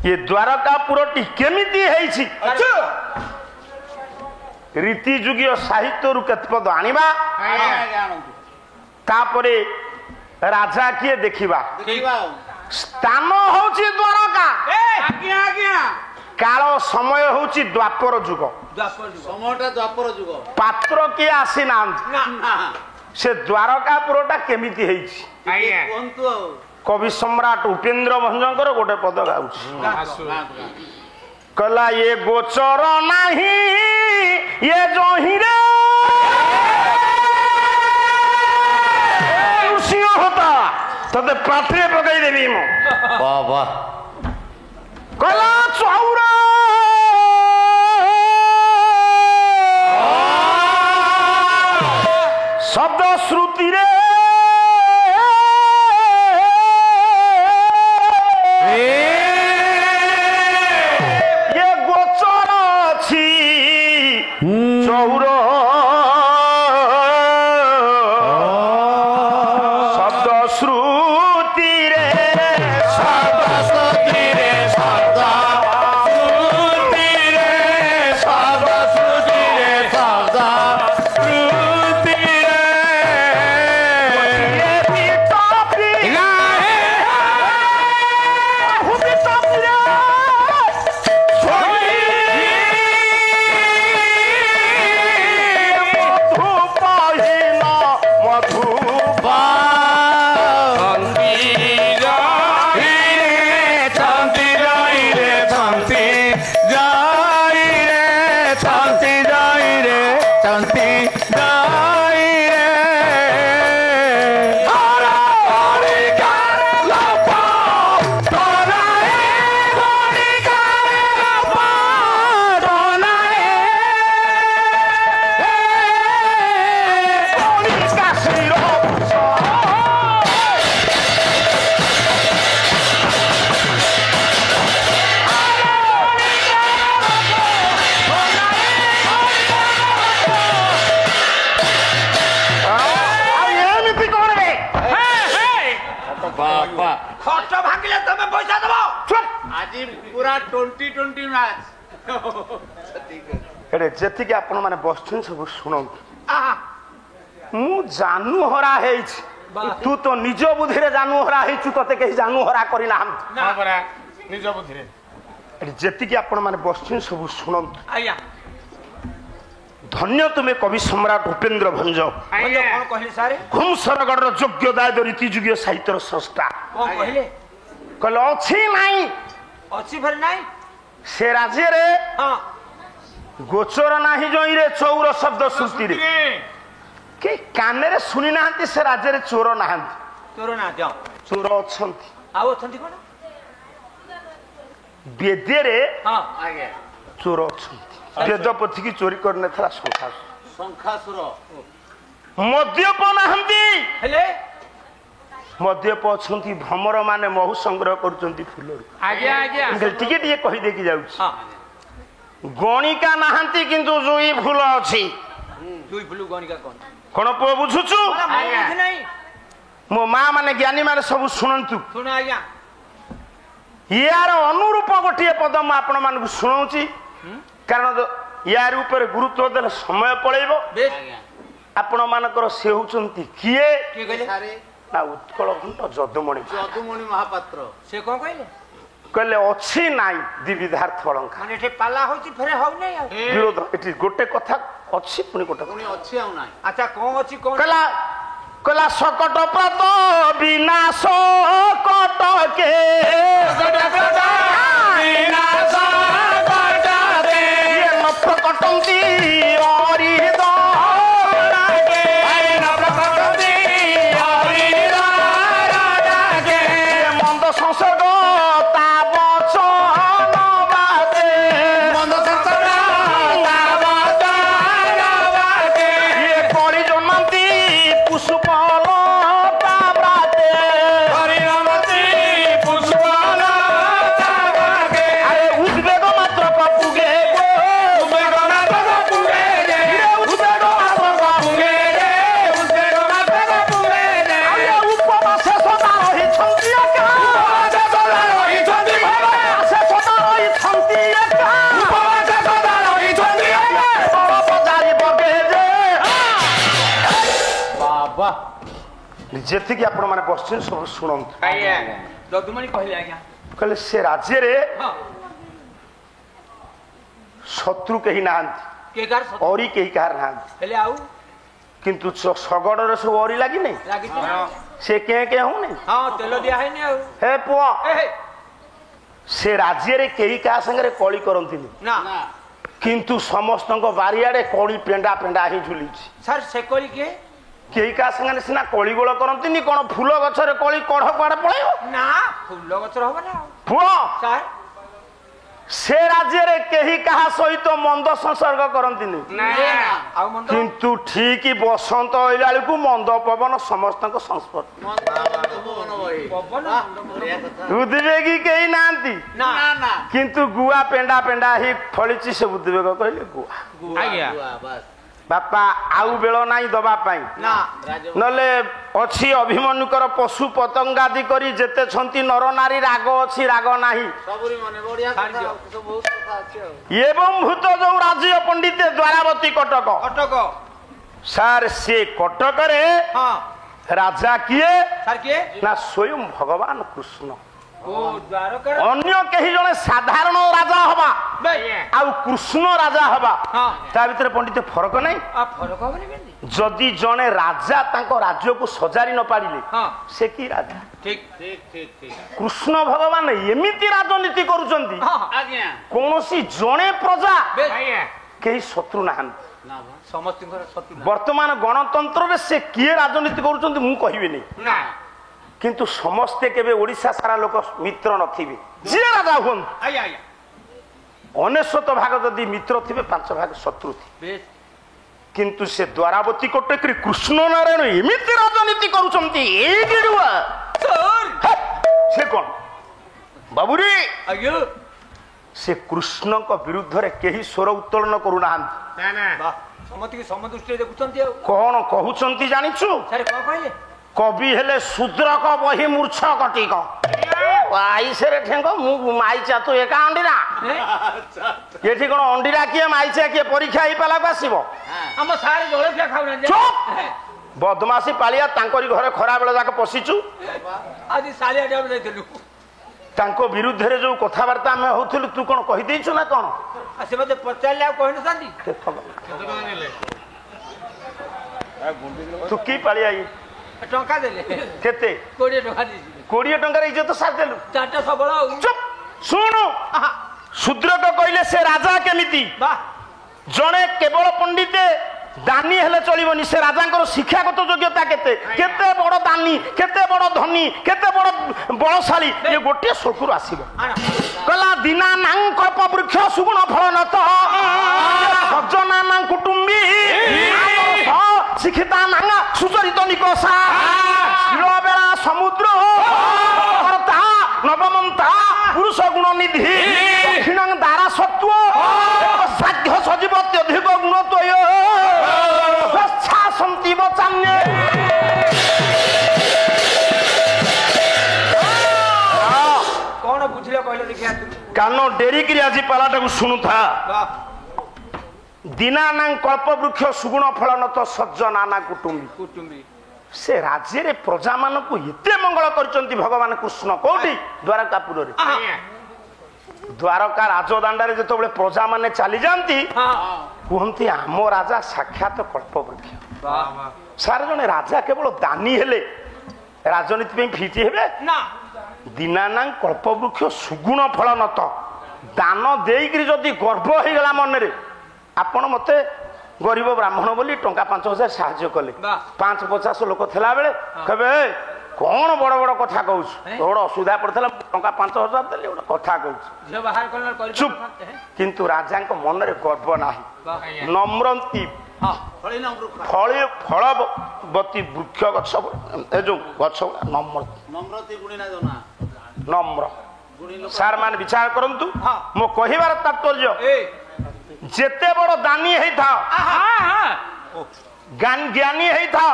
ये द्वारकापुरटी केमिति हेछि अच्छा रीति जुगीय साहित्य रु केतपद आनिबा तापरे राजा किए देखिबा देखिबा स्थान होछि द्वारका आज्ञा आज्ञा काल समय होछि द्वापर जुग द्वापर जुग সময়টা দ্বাপর যুগ पात्र किए आसी ना ना না से द्वारकापुरटा केमिति हेछि आया কোনটো कवि सम्राट उपेन्द्र भंजकर गोटे पद गाउछि आसु कला ये गोचर नाही ये जोहिरे सिंह होता तते पाथरे पकाई देबी मो वाह वाह कला चौरा शब्द श्रुति रे ये गोचर छी चौर शब्द श्रुति रे शब्द श्रुति रे शब्द श्रुति रे शब्द श्रुति रे शब्द श्रुति रे ये भी टॉपी ना है हु भी टॉपी रे खट भागिले तमे पैसा दबो आज पूरा 2020 मैच एडे जेति के आपण माने बसछन सब सुनो आहा मु जानू हरा हेछि तू तो निज बुद्धि रे जानू हरा हेछु तते के जानू हरा करी ना हम ना परा निज बुद्धि रे एडे जेति के आपण माने बसछन सब सुनो आया धन्य तुमे कवि सम्राट उपेन्द्र भंज आया कोन कहले सारे घुमसरगढ़ योग्य दाय रीति जुगीय साहित्यर स्रष्टा कोन कहले कहले अछि नाही अछि भर नाही से राज्य रे हां गोचर नाही जई रे चौर शब्द श्रुति रे के काने रे सुनि नाहंती से राज्य रे चोर नाहंती तोर ना जा चोर अछंती आउ अथंती कोन बेदे रे हां आगे चोर अछंती ବେଦ ପୋଥିକି ଚୋରି କରିନଥିଲା ଶଙ୍ଖାସୁର। ଶଙ୍ଖାସୁର ମଦ୍ୟପ ନାହାନ୍ତି, ହେଲେ ମଦ୍ୟପ ଅଛନ୍ତି, ଭ୍ରମର ମାନେ ମହୁ ସଂଗ୍ରହ କରୁଛନ୍ତି ଫୁଲରୁ। ଆଜ୍ଞା ଆଜ୍ଞା ଟିକେ ଟିକେ କହିଦେଇକି ଯାଉଛି। ହଁ ଗଣିକା ନାହାନ୍ତି କିନ୍ତୁ ଜୁଇ ଫୁଲ ଅଛି। ଦୁଇ ଫୁଲୁ ଗଣିକା କଣ କଣ ପୁଅ ବୁଝୁଛୁ? ନାହିଁ ମୋ ମା ମାନେ ଜ୍ଞାନୀ ମାନେ ସବୁ ଶୁଣନ୍ତୁ। ଶୁଣ ଆଜ୍ଞା ୟାର ଅନୁରୂପ ଗୋଟିଏ ପଦ ମୁଁ ଆପଣ ମାନଙ୍କୁ ଶୁଣାଉଛି, କାରଣ ୟାର ଉପରେ ଗୁରୁତ୍ୱ ଦେଲେ ସମୟ ପଳେଇବ। ବେଶ ଆପଣ ମାନଙ୍କର ସେ ହଉଛନ୍ତି କିଏ କିଏ କହିଲେ ନା ଉତ୍କଳ ଘଣ୍ଟ ଯଦୁମଣି। ଯଦୁମଣି ମହାପାତ୍ର ସେ କଣ କହିଲେ କହିଲେ ଅଛି ନାଇଁ ଦ୍ୱିବିଧାର୍ଥ ଅଳଙ୍କାର ମାନେ ଏଠି ପାଲା ହଉଛି ଫେରେ ହଉନାହିଁ ଆଉ ବିରୋଧ। ଏଠି ଗୋଟେ କଥା ଅଛି ପୁଣି ଗୋଟେ ପୁଣି ଅଛି ଆଉ ନାହିଁ। ଆଚ୍ଛା କଣ ଅଛି କଣ କହିଲା କହିଲା ସକଟ ପ୍ରାତ ବିନାଶ କଟକେ ନଥ କଟନ୍ତି ମନ୍ଦ ସଂସର୍ଗ ତା ବଚନ ବାଦେ କଳି ଜନ୍ମନ୍ତି ପୁଷ୍ପଲ ଉଦ୍ବେଗ ମାତ୍ର ପୁଗେ ଉପବାସ ସଦା ରହିଛନ୍ତି ଏକା। ବାବା ଯେତିକି ଆପଣ ମାନେ ବସିଛନ୍ତି ସବୁ ଶୁଣନ୍ତୁ। ଆଜ୍ଞା ଯଦୁମଣି କହିଲେ ଆଜ୍ଞା କହିଲେ ସେ ରାଜ୍ୟରେ ହଁ ଶତ୍ରୁ କେହି ନାହାନ୍ତି, କିଏ କାହାର ସତ ଅରି କେହି କାହାର ନାହାନ୍ତି, ହେଲେ ଆଉ କିନ୍ତୁ ଶଗଡ଼ରେ ସବୁ ଅରି ଲାଗିନି, ଲାଗିଛି ନା? ସେ କେଁ କେଁ ହଉନି। ହଁ ତେଲ ଦିଆ ହେଇନି ଆଉ ହେ ପୁଅ, ଏ ହେ, ସେ ରାଜ୍ୟରେ କେହି କାହା ସାଙ୍ଗରେ କଳି କରନ୍ତିନି, ନା ନା କିନ୍ତୁ ସମସ୍ତଙ୍କ ବାରିଆଡେ କଳି ପେଣ୍ଡା ପେଣ୍ଡା ହିଁ ଝୁଲିଛି। ସାର୍ ସେ କଳି କିଏ କେହି କାହା ସାଙ୍ଗରେ ସିନା କଳି ଗୋଳ କରନ୍ତିନି, କଣ ଫୁଲ ଗଛରେ କଳି କଢ କୁଆଡେ ପଳେଇବ ନା ଫୁଲ ଗଛର ହବ ନା ଆଉ ପୁଅ। ସାର୍ ସେ ରାଜ୍ୟରେ କେହି କାହା ସହିତ ମନ୍ଦ ସଂସର୍ଗ କରନ୍ତିନି, ଆଉ ମନ୍ଦ କିନ୍ତୁ ଠିକ ବସନ୍ତ ଅଇଲା ବେଳକୁ ମନ୍ଦ ପବନ ସମସ୍ତଙ୍କ ସଂସ୍ପର୍ଶ। ପବନ ଉଦ୍ବେଗୀ କେହି ନାହାନ୍ତି, ନା ନା କିନ୍ତୁ ଗୁଆ ପେଣ୍ଡା ପେଣ୍ଡା ହେଇ ଫଳିଛି, ସେ ଉଦ୍ବେଗ କହିଲେ ଗୁଆ। ଆଜ୍ଞା ବାପା ଆଉ ବେଳ ନାହିଁ ଦବା ପାଇଁ, ନା ନହେଲେ ଅଛି ଅଭିମନ୍ୟୁଙ୍କର ପଶୁ ପତଙ୍ଗାଦି କରି ଯେତେ ଛନ୍ତି ନର ନାରୀ ରାଗ ଅଛି ରାଗ ନାହିଁ। ସବୁରି ମନେ ବଢିଆ ଛାଡ଼ି ଦିଅ। କଥା ବହୁତ କଥା ଅଛି ଆଉ ଏବଂ ଭୂତ ଯୋଉ ରାଜ୍ୟ ପଣ୍ଡିତେ ଦ୍ୱାରାବତୀ କଟକ କଟକ ସାର୍, ସେ କଟକରେ ହଁ ରାଜା କିଏ ସାର୍ କିଏ ନା ସ୍ୱୟଂ ଭଗବାନ କୃଷ୍ଣ। ଓ ଦ୍ୱାରକାର ଅନ୍ୟ କେହି ଜଣେ ସାଧାରଣ ରାଜା ହବା ଆଉ କୃଷ୍ଣ ରାଜା ହବା, ହଁ ତା ଭିତରେ ପଣ୍ଡିତ ଫରକ ନାହିଁ। ଆଉ ଫରକ ହବନି କେମିତି ଯଦି ଜଣେ ରାଜା ତାଙ୍କ ରାଜ୍ୟକୁ ସଜାରି ନ ପାରିଲେ ହଁ ସେ କି ରାଜା? ଠିକ ଠିକ ଠିକ ଠିକ କୃଷ୍ଣ ଭଗବାନ ଏମିତି ରାଜନୀତି କରୁଛନ୍ତି, ହଁ ଆଜ୍ଞା କୌଣସି ଜଣେ ପ୍ରଜା ବେଶ କେହି ଶତ୍ରୁ ନାହାନ୍ତି। ନା ବା ସମସ୍ତଙ୍କର ଶତ୍ରୁ ନା। ବର୍ତ୍ତମାନ ଗଣତନ୍ତ୍ରରେ ସେ କିଏ ରାଜନୀତି କରୁଛନ୍ତି ମୁଁ କହିବିନି, ନା କିନ୍ତୁ ସମସ୍ତେ କେବେ ଓଡ଼ିଶା ସାରା ଲୋକ ମିତ୍ର ନଥିବେ, ଯିଏ ରାଜା ହୁଅନ୍ତୁ। ଆଜ୍ଞା ଆଜ୍ଞା 99 ଭାଗ ଯଦି ମିତ୍ର ଥିବେ 5 ଭାଗ ଶତ୍ରୁ ଥିବେ। ବେଶ କିନ୍ତୁ ସେ ଦ୍ୱାରାବତୀ କଟକରେ କୃଷ୍ଣ ନାରାୟଣ ଏମିତି ରାଜନୀତି କରୁଛନ୍ତି, ଏଇ ଗିରୁଆ ସାର୍ ସେ କଣ ବାବୁରେ, ଆଜ୍ଞା ସେ କୃଷ୍ଣଙ୍କ ବିରୁଦ୍ଧରେ କେହି ସ୍ୱର ଉତ୍ତୋଳନ କରୁନାହାନ୍ତି। ନା ନା ବାହ ସମସ୍ତଙ୍କୁ ସମଦୃଷ୍ଟିରେ ଦେଖୁଛନ୍ତି ଆଉ କଣ କହୁଛନ୍ତି ଜାଣିଛୁ? ସାର୍ କଣ କହିଲେ କବି ହେଲେ ଶୂଦ୍ରକ ବହି ମୂର୍ଚ୍ଛ କଟିକ ଆଇସରେ ଠେଙ୍ଗ ମୁଁ ମାଇଚା ତୁ ଏକା ଅଣ୍ଡିରା। ଏଠି କଣ ଅଣ୍ଡିରା କିଏ ମାଇଚା କିଏ ପରୀକ୍ଷା ହେଇପାରିଲାକୁ ଆସିବ? ଆମ ସାର୍ ଜଳଖିଆ ଖାଉନାହାନ୍ତି ଚୁପ୍! ବଦମାସି ପାଳିଆ ତାଙ୍କରି ଘରେ ଖରା ବେଳେ ଯାକ ପଶିଛୁ। ଆଜି ସାଲିଆ ଡ୍ୟାମ ଯାଇଥିଲୁ ତାଙ୍କ ବିରୁଦ୍ଧରେ ଯୋଉ କଥାବାର୍ତ୍ତା ଆମେ ହଉଥିଲୁ ତୁ କଣ କହିଦେଇଛୁ ନା କଣ? ଆଉ ସେ ମତେ ପଚାରିଲେ ଆଉ କହିନଥାନ୍ତି ତୁ କି ପାଳିଆ ଇଏ? ଟଙ୍କା ଦେଲେ କେତେ? 20 ଟଙ୍କା ଦେଇଥିଲି 20 ଟଙ୍କାରେ ଇଜ୍ଜତ ସାରିଦେଲୁ। 4ଟା ସବଳ ଆଉ ଚୁପ୍! ଶୁଣୁ, ଶୂଦ୍ରକ କହିଲେ ସେ ରାଜା କେମିତି? ବାହ ଜଣେ କେବଳ ପଣ୍ଡିତେ दानी हेले चलिबनी से राजांकर शिक्षागत योग्यता केते केते बड़ दानी केते बड़ धनी केते बड़ बलशाली ये गोटे श्लोक आसीबो कला दीना नांग कल्प वृक्ष सुगुण फल नत सज्जना नांग कुटुंबी शिक्षिता नांग सुचरित निकोषा शिलबेला समुद्र कर्ता नवमंता पुरुष गुण निधि दक्षिण दारा सत्व साध्य सजीव अत्यधिक गुण तोय स्वेच्छा संति बचान्य कौन बुझले कहले देखिया तू कान डेरी करी आज पालाटा को सुनुथा दीना नांग कल्प वृक्ष सुगुण फल नत सज्जना ना कुटुंबी कुटुंबी से राज्य रे प्रजा मान को एते मंगल करचंती भगवान कृष्ण कोठी द्वारकापुर रे द्वारका राजदांडा जो प्रजा माने चली जाती कहती आम राजा साक्षात कल्प वृक्ष सार जने राजा केवल दानी हेले राजनीति में फिटी हेबे ना दीनाना कल्प वृक्ष सुगुण फल नत दान देकरी जदि गर्व हो गला मन रे आपण मते गरीब ब्राह्मण बोली टंका 5,000 साहाय्य कले 5-50 लोक थिला बेले कहबे कौन बड़ बड़ कथा कहूँ बड़ असुविधा पड़ता टंका 5,000 देली गोटे कथा कहूँ चुप किंतु राजा मन में गर्व ना नम्रती फलवती वृक्ष गछ जो गछ नम्र सार मान विचार करंतु मो कहिबार तात्पर्य जेते बड़ दानी है था ज्ञानी है था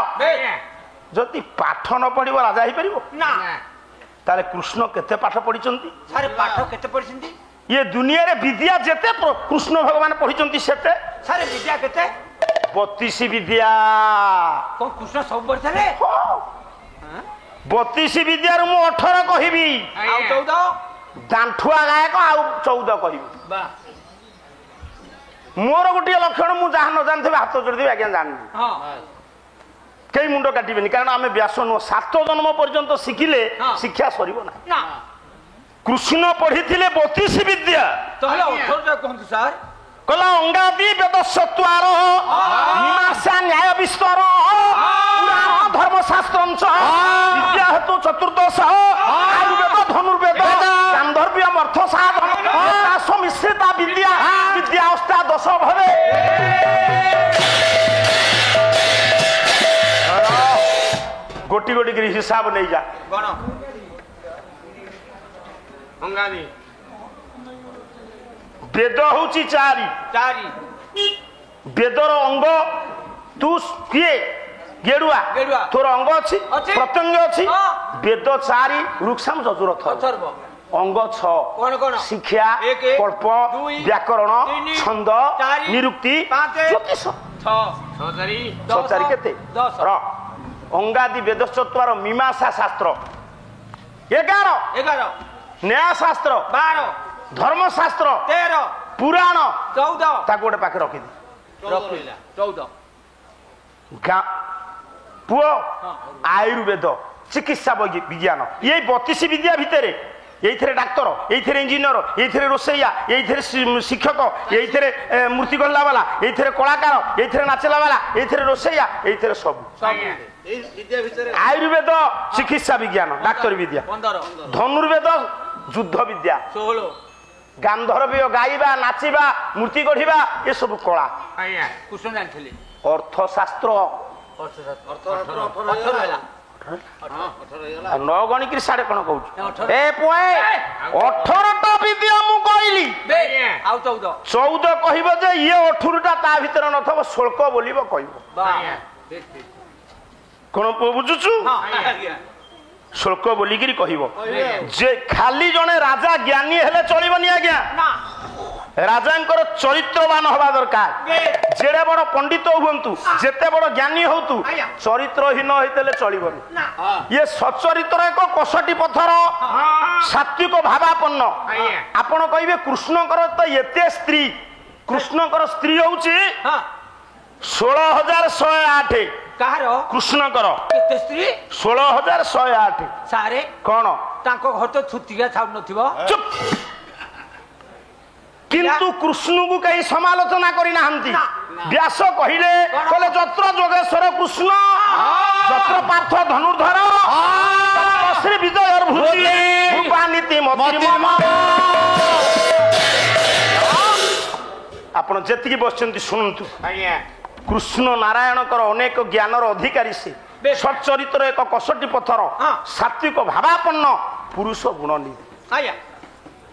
जदि पाठ न पढ़ राजा ही परिबो ना ताले कृष्ण केते पाठ पढ़िचंती सारे पाठ केते पढ़िचंती ये दुनिया रे विद्या जेते कृष्ण भगवान पढ़िचंती सेते सारे विद्या केते 32 विद्या को कृष्ण सब पढ़थले 32 विद्या रे मु 18 कहिबी आउ 14 दांठुआ गायक आउ 14 कहिबी बा मोर गोटे लक्षण मु जहाँ न जानथिबे हाथ जोड़ देबे आज्ञा जाननी हां कई मुंड काटिबेनी कारण आमे व्यास नु 7 जन्म पर्यंत शिखिले शिक्षा सरिबो ना ना कृष्ण पढ़िथिले 32 विद्या तहले 18 कहंतु सर कला अंगादि वेद सत्वार मीमांसा न्याय विस्तार पुराण धर्म शास्त्रंच विद्या हेतु चतुर्दश आयुर्वेद धनुर्वेद गांधर्व्य अर्थ साधन समिश्रिता विद्या विद्या अष्टादश भवे गोटी गोटी कर हिसाब नहीं जा गण अंगानी वेद होची चारि वेदर अंग तू किए गेरुआ तोर अंग अच्छी प्रत्यंग अच्छी वेद चारि रुक्षाम चतुर्थ अंग 6 शिक्षा कल्प व्याकरण छंद निरुक्ति ज्योतिष 6 केते अंगादि वेद चत्वार मीमांसा शास्त्र 11 न्याय शास्त्र 12 धर्मशास्त्र 13 पुराण 14 ताको गोटे पाखे रखी दी 14 पुओ आयुर्वेद चिकित्सा विज्ञान ये 32 विद्या भितर ये डाक्तर ये इंजीनियर ये रोसैया ये शिक्षक ये मूर्ति गढ़ला वाला ये कलाकार ये नाचला वाला ये रोसैया ये सब आयुर्वेद चिकित्सा विज्ञान डाक्तर विद्या धनुर्वेद युद्ध विद्या 16 गांधर्व्य गाइबा नाचिबा मूर्ति गढ़िबा ये सब कला कुछ जानथिले अर्थशास्त्र न गणिक साढ़े कौन कहूँ ए पुए 18टा विद्या मु कहली 14 कहब जे ये 18टा ता भीतर नथब शुल्क बोलिबो कहब कौन बुझुछु शुल्क बोलिकी कहब जे खाली जने राजा ज्ञानी हेले चलिबनी आज्ञा राजांकर चरित्रवान हवा दरकार जेड़े बड़ पंडित हुंतु जेते बड़ ज्ञानी होतु चरित्रहीन होइतले चलिबनी ये सचरित्र एक कसटी पत्थर सात्विक भावापन्न आपण कहिबे कृष्णकर तो एते स्त्री कृष्णकर स्त्री होउची 16,108 कहार कृष्णकर केते स्त्री 16,108 सारे कौन तांको घर तो छुतिया छाउ नथिबो चुप কিন্তু କୃଷ୍ଣଙ୍କୁ କେହି ସମାଲୋଚନା କରିନାହାନ୍ତି। ବ୍ୟାସ କହିଲେ କହିଲେ ଯତ୍ର ଯୋଗେଶ୍ୱର କୃଷ୍ଣ ଯତ୍ର ପାର୍ଥ ଧନୁର୍ଧର ଶ୍ରୀ ବିଜୟର ଭୂତି ଭୂପାନୀତି ମତିର୍ମମ। ଆପଣ ଯେତିକି ବସିଛନ୍ତି ଶୁଣନ୍ତୁ। କୃଷ୍ଣ ନାରାୟଣଙ୍କର ଅନେକ ଜ୍ଞାନର ଅଧିକାରୀ ସେ ସଚ୍ଚରିତ୍ର ଏକ କଷଟି ପଥର ସାତ୍ବିକ ଭାବାପନ୍ନ ପୁରୁଷ ଗୁଣ ନିଧି।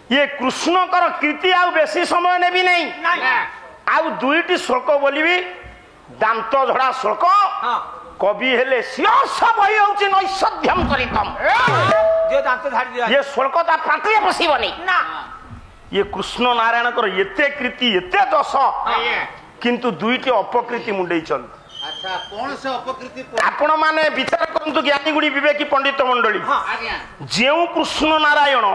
ଇଏ କୃଷ୍ଣଙ୍କର କୀର୍ତ୍ତି ଆଉ ବେଶୀ ସମୟ ନେବି ନାହିଁ। ଆଉ ଦୁଇଟି ଶ୍ଲୋକ ବୋଲିବି ଦାନ୍ତ ଝଡ଼ା ଶ୍ଲୋକ। କବି ହେଲେ ଶିରସ ବହି ହେଉଛି ନୈଷଧ୍ୟମ ଚରିତମ୍। ଇଏ ଶ୍ଲୋକ ତା ପାଟିରେ ପଶିବନି। ଇଏ କୃଷ୍ଣ ନାରାୟଣଙ୍କର ଏତେ କୀର୍ତ୍ତି ଏତେ ଯଶ କିନ୍ତୁ ଦୁଇଟି ଅପକୀର୍ତ୍ତି ମୁଣ୍ଡେଇଛନ୍ତି। ଆପଣ ମାନେ ବିଚାର କରନ୍ତୁ ଜ୍ଞାନୀ ଗୁଡ଼ି ବିବେକୀ ପଣ୍ଡିତ ମଣ୍ଡଳୀ। ଯେଉଁ କୃଷ୍ଣ ନାରାୟଣ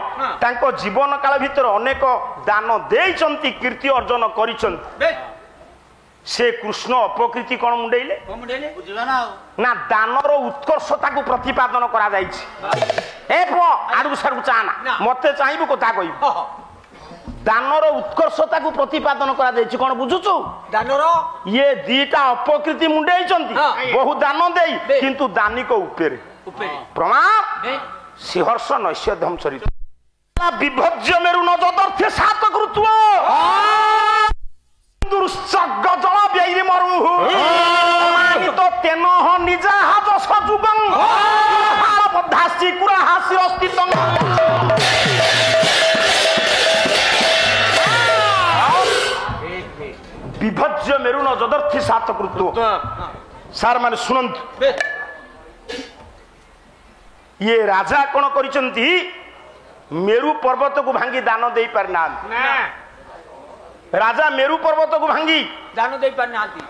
ତାଙ୍କ ଜୀବନ କାଳ ଭିତରେ ଅନେକ ଦାନ ଦେଇଛନ୍ତି କୀର୍ତ୍ତି ଅର୍ଜନ କରିଛନ୍ତି ସେ କୃଷ୍ଣ ଅପକୀର୍ତ୍ତି କଣ ମୁଣ୍ଡେଇଲେ ନା ଦାନର ଉତ୍କର୍ଷତାକୁ ପ୍ରତିପାଦନ କରାଯାଇଛି। ଏ ପୁଅ ଆଡକୁ ସାଡକୁ ଚାହାନା ମତେ ଚାହିଁବୁ କଥା କହିବୁ। ଦାନର ଉତ୍କର୍ଷତାକୁ ପ୍ରତିପାଦନ କରାଯାଇଛି କଣ ବୁଝୁଛୁ? ଦାନର ଇଏ ଦିଟା ଅପକୀର୍ତ୍ତି ମୁଣ୍ଡେଇଛନ୍ତି ବହୁ ଦାନ ଦେଇ କିନ୍ତୁ ଦାନିକ ଉପରେ ପ୍ରମାଣ ସିଂହର୍ଷ ନୈଷଧ୍ୟମ ଚରିତ ବିଭଜ୍ୟ ମେରୁ ନଦର୍ଥେ ସାତ କୃତ୍ୱ ଦୁର୍ସର୍ଗ ଜଳ ବ୍ୟୟୀ ମରୁହୁ ଅମାନିତ ତେନଃ ନିଜାହାଜ ସଯୁଗଂ ବଦ୍ଧାସି କୁରାହାସି ଅସ୍ତିତଂ। ବିଭଜ୍ୟ ମେରୁନ ଯଦର୍ଥି ସାତ କୃତ୍ୱ। ସାର୍ ମାନେ ଶୁଣନ୍ତୁ ଇଏ ରାଜା କଣ କରିଛନ୍ତି ମେରୁ ପର୍ବତକୁ ଭାଙ୍ଗି ଦାନ ଦେଇ ପାରିନାହାନ୍ତି। ରାଜା ମେରୁ ପର୍ବତକୁ ଭାଙ୍ଗି ଦାନ ଦେଇ ପାରିନାହାନ୍ତି।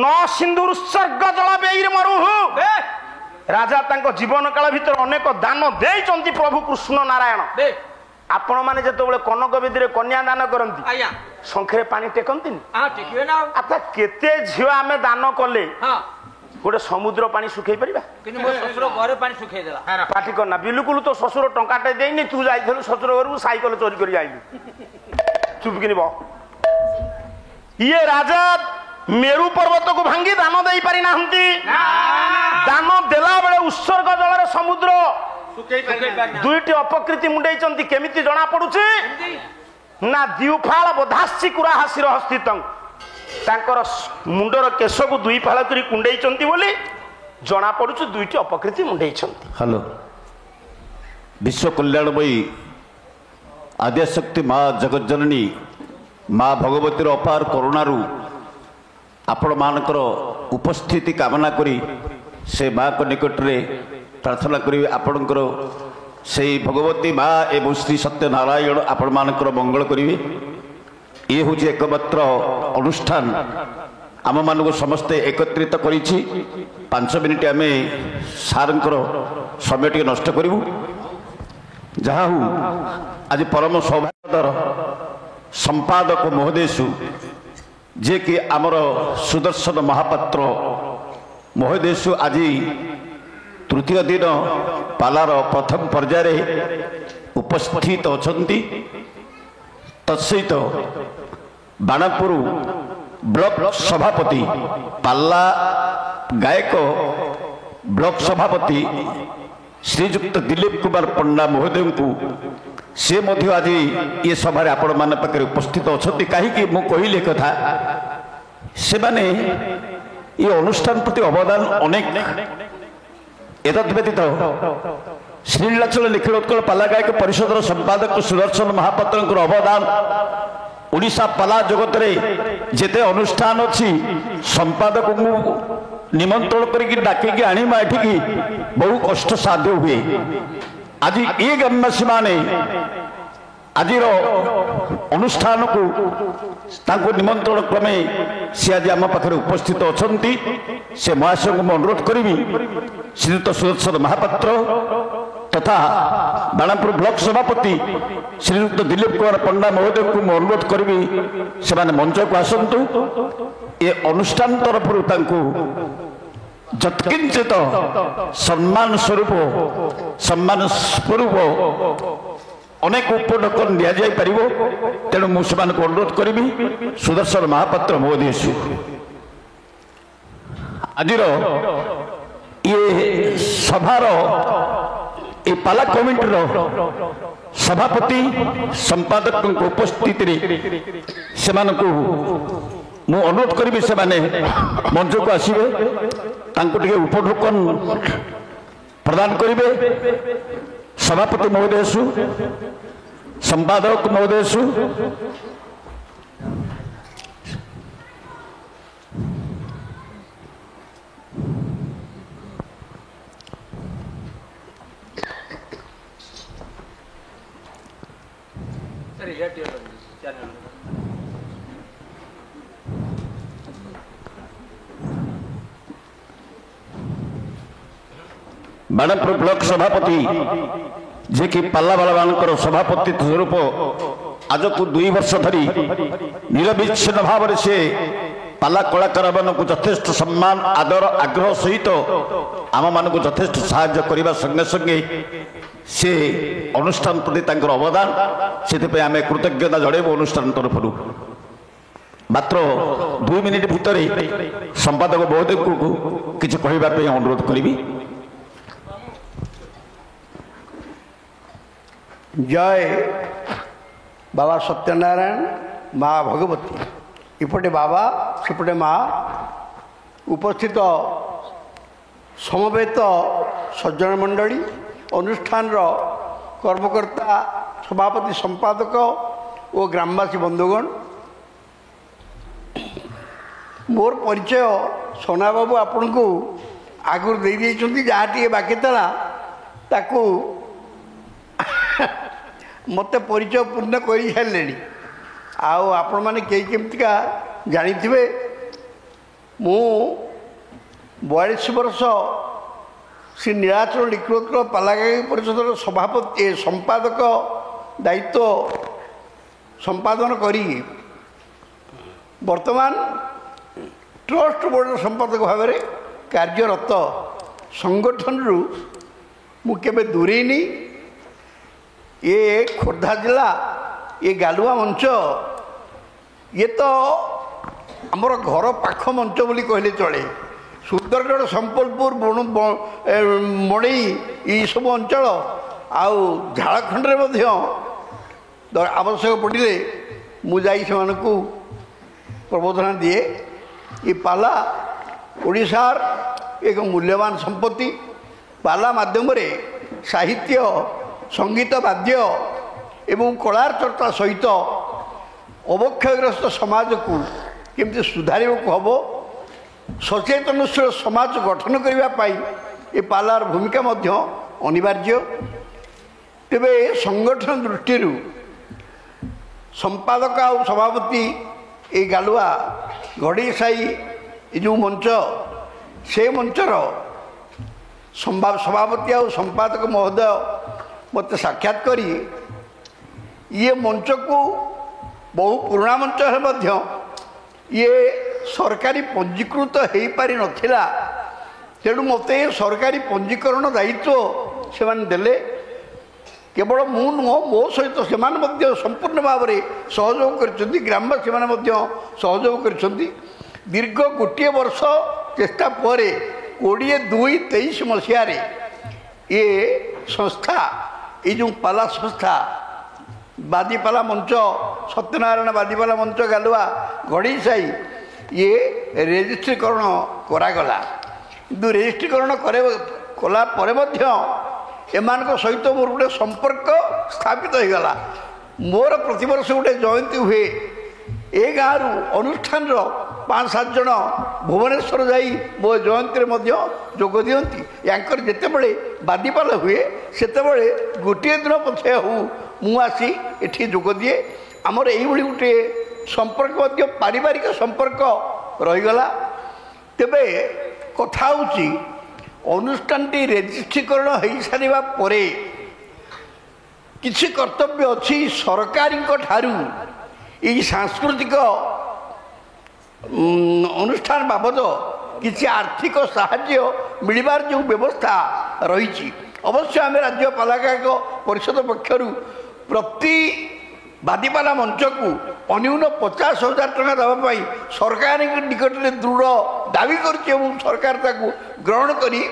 ନ ସିନ୍ଧୁ ଉତ୍ସର୍ଗ ଜଳ ବ୍ୟୟୀ ମରୁହୁ ରାଜା ତାଙ୍କ ଜୀବନ କାଳ ଭିତରେ ଅନେକ ଦାନ ଦେଇଛନ୍ତି ପ୍ରଭୁ କୃଷ୍ଣ ନାରାୟଣ। ଆପଣ ମାନେ ଯେତେବେଳେ କନକ ବେଦୀରେ କନ୍ୟା ଦାନ କରନ୍ତି ଶଙ୍ଖରେ ପାଣି ଟେକନ୍ତିନି? ଆଚ୍ଛା କେତେ ଝିଅ ଆମେ ଦାନ କଲେ ଗୋଟେ ସମୁଦ୍ର ପାଣି ଶୁଖେଇ ପାରିବା? କିନ୍ତୁ ମୋ ଶ୍ୱଶୁର ଘରେ ପାଣି ଶୁଖେଇ ଦେଲା। ପାଟି କରନା ବିଲକୁଲ ତ ଶ୍ୱଶୁର ଟଙ୍କାଟେ ଦେଇନି ତୁ ଯାଇଥିଲୁ ଶ୍ୱଶୁର ଘରକୁ ସାଇକେଲ ଚୋରି କରି ଆଇଲୁ ଚୁପକିନି ବ। ଇଏ ରାଜା ମେରୁ ପର୍ବତକୁ ଭାଙ୍ଗି ଦାନ ଦେଇ ପାରିନାହାନ୍ତି। ଦାନ ଦେଲା ବେଳେ ଉତ୍ସର୍ଗ ଜଳରେ ସମୁଦ୍ର ଦୁଇଟି ଅପକୀର୍ତ୍ତି ମୁଣ୍ଡେଇଛନ୍ତି। କେମିତି ଜଣା ପଡୁଛି ନା ଦ୍ୱିଫାଳ ବଧାସି କୁରାହାସିର ହସ୍ତିତଂ ତାଙ୍କର ମୁଣ୍ଡର କେଶକୁ ଦୁଇ ଫାଳ କରି କୁଣ୍ଡେଇଛନ୍ତି ବୋଲି ଜଣା ପଡୁଛି ଦୁଇଟି ଅପକୀର୍ତ୍ତି ମୁଣ୍ଡେଇଛନ୍ତି। ହ୍ୟାଲୋ ବିଶ୍ୱ କଲ୍ୟାଣମୟୀ ଆଦ୍ୟାଶକ୍ତି ମା ଜଗଜ୍ଜନନୀ ମା ଭଗବତୀର ଅପାର କରୁଣାରୁ ଆପଣମାନଙ୍କର ଉପସ୍ଥିତି କାମନା କରି ସେ ମାଙ୍କ ନିକଟରେ ପ୍ରାର୍ଥନା କରିବେ ଆପଣଙ୍କର ସେଇ ଭଗବତୀ ମା ଏବଂ ଶ୍ରୀ ସତ୍ୟନାରାୟଣ ଆପଣମାନଙ୍କର ମଙ୍ଗଳ କରିବେ। ଇଏ ହେଉଛି ଏକମାତ୍ର ଅନୁଷ୍ଠାନ ଆମମାନଙ୍କୁ ସମସ୍ତେ ଏକତ୍ରିତ କରିଛି। 5 ମିନିଟ୍ ଆମେ ସାର୍ଙ୍କର ସମୟ ଟିକେ ନଷ୍ଟ କରିବୁ। ଯାହା ହଉ ଆଜି ପରମ ସୌଭାଗ୍ୟର ସମ୍ପାଦକ ମହୋଦୟସୁ ଯିଏକି ଆମର ସୁଦର୍ଶନ ମହାପାତ୍ର ମହୋଦୟସୁ ଆଜି ତୃତୀୟ ଦିନ ପାଲାର ପ୍ରଥମ ପର୍ଯ୍ୟାୟରେ ଉପସ୍ଥିତ ଅଛନ୍ତି। ତତ୍ସହିତ ବାଣପୁର ବ୍ଲକ ସଭାପତି ପାଲା ଗାୟକ ବ୍ଲକ ସଭାପତି ଶ୍ରୀଯୁକ୍ତ ଦିଲ୍ଲୀପ କୁମାର ପଣ୍ଡା ମହୋଦୟଙ୍କୁ ସେ ମଧ୍ୟ ଆଜି ଏ ସଭାରେ ଆପଣମାନଙ୍କ ପାଖରେ ଉପସ୍ଥିତ ଅଛନ୍ତି। କାହିଁକି ମୁଁ କହିଲି କଥା ସେମାନେ ଏ ଅନୁଷ୍ଠାନ ପ୍ରତି ଅବଦାନ ଅନେକ। ଏତଦ୍ ବ୍ୟତୀତ ଶ୍ରୀନୀଳାଚଳ ନିଖିଳୋତ୍କଳ ପାଲା ଗାୟକ ପରିଷଦର ସମ୍ପାଦକ ସୁଦର୍ଶନ ମହାପାତ୍ରଙ୍କର ଅବଦାନ ଓଡ଼ିଶା ପାଲା ଜଗତରେ ଯେତେ ଅନୁଷ୍ଠାନ ଅଛି ସମ୍ପାଦକଙ୍କୁ ନିମନ୍ତ୍ରଣ କରିକି ଡାକିକି ଆଣିବା ଏଠିକି ବହୁ କଷ୍ଟ ସାଧ୍ୟ ହୁଏ। ଆଜି ଏ ଗ୍ରାମବାସୀମାନେ ଆଜିର ଅନୁଷ୍ଠାନକୁ ତାଙ୍କୁ ନିମନ୍ତ୍ରଣ କ୍ରମେ ସେ ଆଜି ଆମ ପାଖରେ ଉପସ୍ଥିତ ଅଛନ୍ତି। ସେ ମହାଶୟଙ୍କୁ ମୁଁ ଅନୁରୋଧ କରିବି ଶ୍ରୀଯୁକ୍ତ ସୁଦର୍ଶନ ମହାପାତ୍ର ତଥା ବାଣପୁର ବ୍ଲକ ସଭାପତି ଶ୍ରୀଯୁକ୍ତ ଦିଲ୍ଲୀପ କୁମାର ପଣ୍ଡା ମହୋଦୟଙ୍କୁ ମୁଁ ଅନୁରୋଧ କରିବି ସେମାନେ ମଞ୍ଚକୁ ଆସନ୍ତୁ। ଏ ଅନୁଷ୍ଠାନ ତରଫରୁ ତାଙ୍କୁ ଯତ୍କିଞ୍ଚିତ ସମ୍ମାନ ସ୍ୱରୂପ ଅନେକ ଉପଢୋକନ ଦିଆଯାଇପାରିବ। ତେଣୁ ମୁଁ ସେମାନଙ୍କୁ ଅନୁରୋଧ କରିବି ସୁଦର୍ଶନ ମହାପାତ୍ର ମହୋଦୟଙ୍କୁ ଆଜିର ଇଏ ସଭାର ଏ ପାଲା କମିଟିର ସଭାପତି ସମ୍ପାଦକଙ୍କ ଉପସ୍ଥିତିରେ ସେମାନଙ୍କୁ ମୁଁ ଅନୁରୋଧ କରିବି ସେମାନେ ମଞ୍ଚକୁ ଆସିବେ, ତାଙ୍କୁ ଟିକେ ଉପଢୋକନ ପ୍ରଦାନ କରିବେ। ସଭାପତି ମହୋଦୟଙ୍କୁ, ସମ୍ପାଦକ ମହୋଦୟଙ୍କୁ ବାଣପୁର ବ୍ଲକ ସଭାପତି ଯିଏକି ପାଲାବାଲାମାନଙ୍କର ସଭାପତି ସ୍ୱରୂପ ଆଜକୁ 2 ବର୍ଷ ଧରି ନିରବିଚ୍ଛିନ୍ନ ଭାବରେ ସେ ପାଲା କଳାକାରମାନଙ୍କୁ ଯଥେଷ୍ଟ ସମ୍ମାନ ଆଦର ଆଗ୍ରହ ସହିତ ଆମମାନଙ୍କୁ ଯଥେଷ୍ଟ ସାହାଯ୍ୟ କରିବା ସଙ୍ଗେ ସଙ୍ଗେ ସେ ଅନୁଷ୍ଠାନ ପ୍ରତି ତାଙ୍କର ଅବଦାନ, ସେଥିପାଇଁ ଆମେ କୃତଜ୍ଞତା ଜଣାଇବୁ ଅନୁଷ୍ଠାନ ତରଫରୁ। ମାତ୍ର 2 ମିନିଟ୍ ଭିତରେ ସମ୍ପାଦକ ମହୋଦୟଙ୍କୁ କିଛି କହିବା ପାଇଁ ଅନୁରୋଧ କରିବି। जय बाबा सत्यनारायण माँ भगवती इपटे बाबा सेपटे माँ उपस्थित समवेत सज्जन मंडली अनुष्ठान कर्मकर्ता सभापति संपादक और ग्रामवासी बंधुगण मोर परिचय सोना बाबू आपण को आगुर दे देइछंती जहाँ टी बाकी था ताकू मत परिचय पूर्ण कर सारे आपण मैंने कई केमतिका जानी मु 42 वर्ष श्री नीलाचल निकृत पालागाई परिषद सभापति संपादक दायित्व संपादन करी वर्तमान ट्रस्ट बोर्ड संपादक भाव में कार्यरत संगठन रु मुझे दूरेनी ये खोर्धा जिला ये गालुआ मंच ये तो आमर घर पाख मंच बोली कहले चले। सुंदरगढ़ संबलपुर मणई ये सब अंचल आउ झारखंड में आवश्यक पड़े मुझे से प्रबोधना दिए। ये पाला ओडिशार एक मूल्यवान संपत्ति। पाला माध्यम साहित्य संगीत वाद्य एवं कलार चर्चा सहित अवक्षयग्रस्त समाज को केमती सुधार हम सचेतनशील समाज गठन करने ये पालार भूमिका अनिवार्य। तेबे संगठन दृष्टि संपादक आ सभापति ये गालुआ घड़ी साई जो मंच से मंचर सभापति आ संपादक महोदय मत साक्षात करी ये मंच को बहु पुराना मंच है ये सरकारी पंजीकृत हो पारि नथिला। तेणु मत सरकारी पंजीकरण दायित्व से देले केवल मु नुह मो सहित से संपूर्ण भाव में सहयोग कर ग्रामवासी मैंने सहयोग कर दीर्घ गोटे वर्ष चेष्टा पर 2022-23 मसीह ये संस्था ये जो पाला संस्था बादीपाला मंच सत्यनारायण बादीपाला मंच गालुआ घड़ी साई ये रेजिस्ट्रीकरण करागला। किंतु रेजिस्ट्रीकरण कला एमान सहित मोर गोटे संपर्क स्थापित हो गला। मोर प्रतिवर्ष गोटे जयंती हुए ए गाँव अनुष्ठान 5-7 जन भुवनेश्वर जाई मो जयंती जोग दियंती। यांकर जितेबले बादीपाला हुए सेतेबले गोटे दिन पछे हूँ मु आसी एठी जोग दिए। आमर यही गोटे संपर्क पारिवारिक संपर्क रहीगला। तेबे कथा होची अनुष्ठान रेजिस्ट्रीकरण हो सारा परे किसी कर्तव्य अच्छी सरकारी ठारू ये सांस्कृतिक अनुष्ठान बाबद किसी आर्थिक साहाय्य मिलबार जो व्यवस्था रही। अवश्य आम राज्य पालागायक परिषद पक्षर प्रति बादीपाला मंच को अन्यून 50,000 टका देवाई सरकार निकट में दृढ़ दावी कर सरकार ग्रहण करी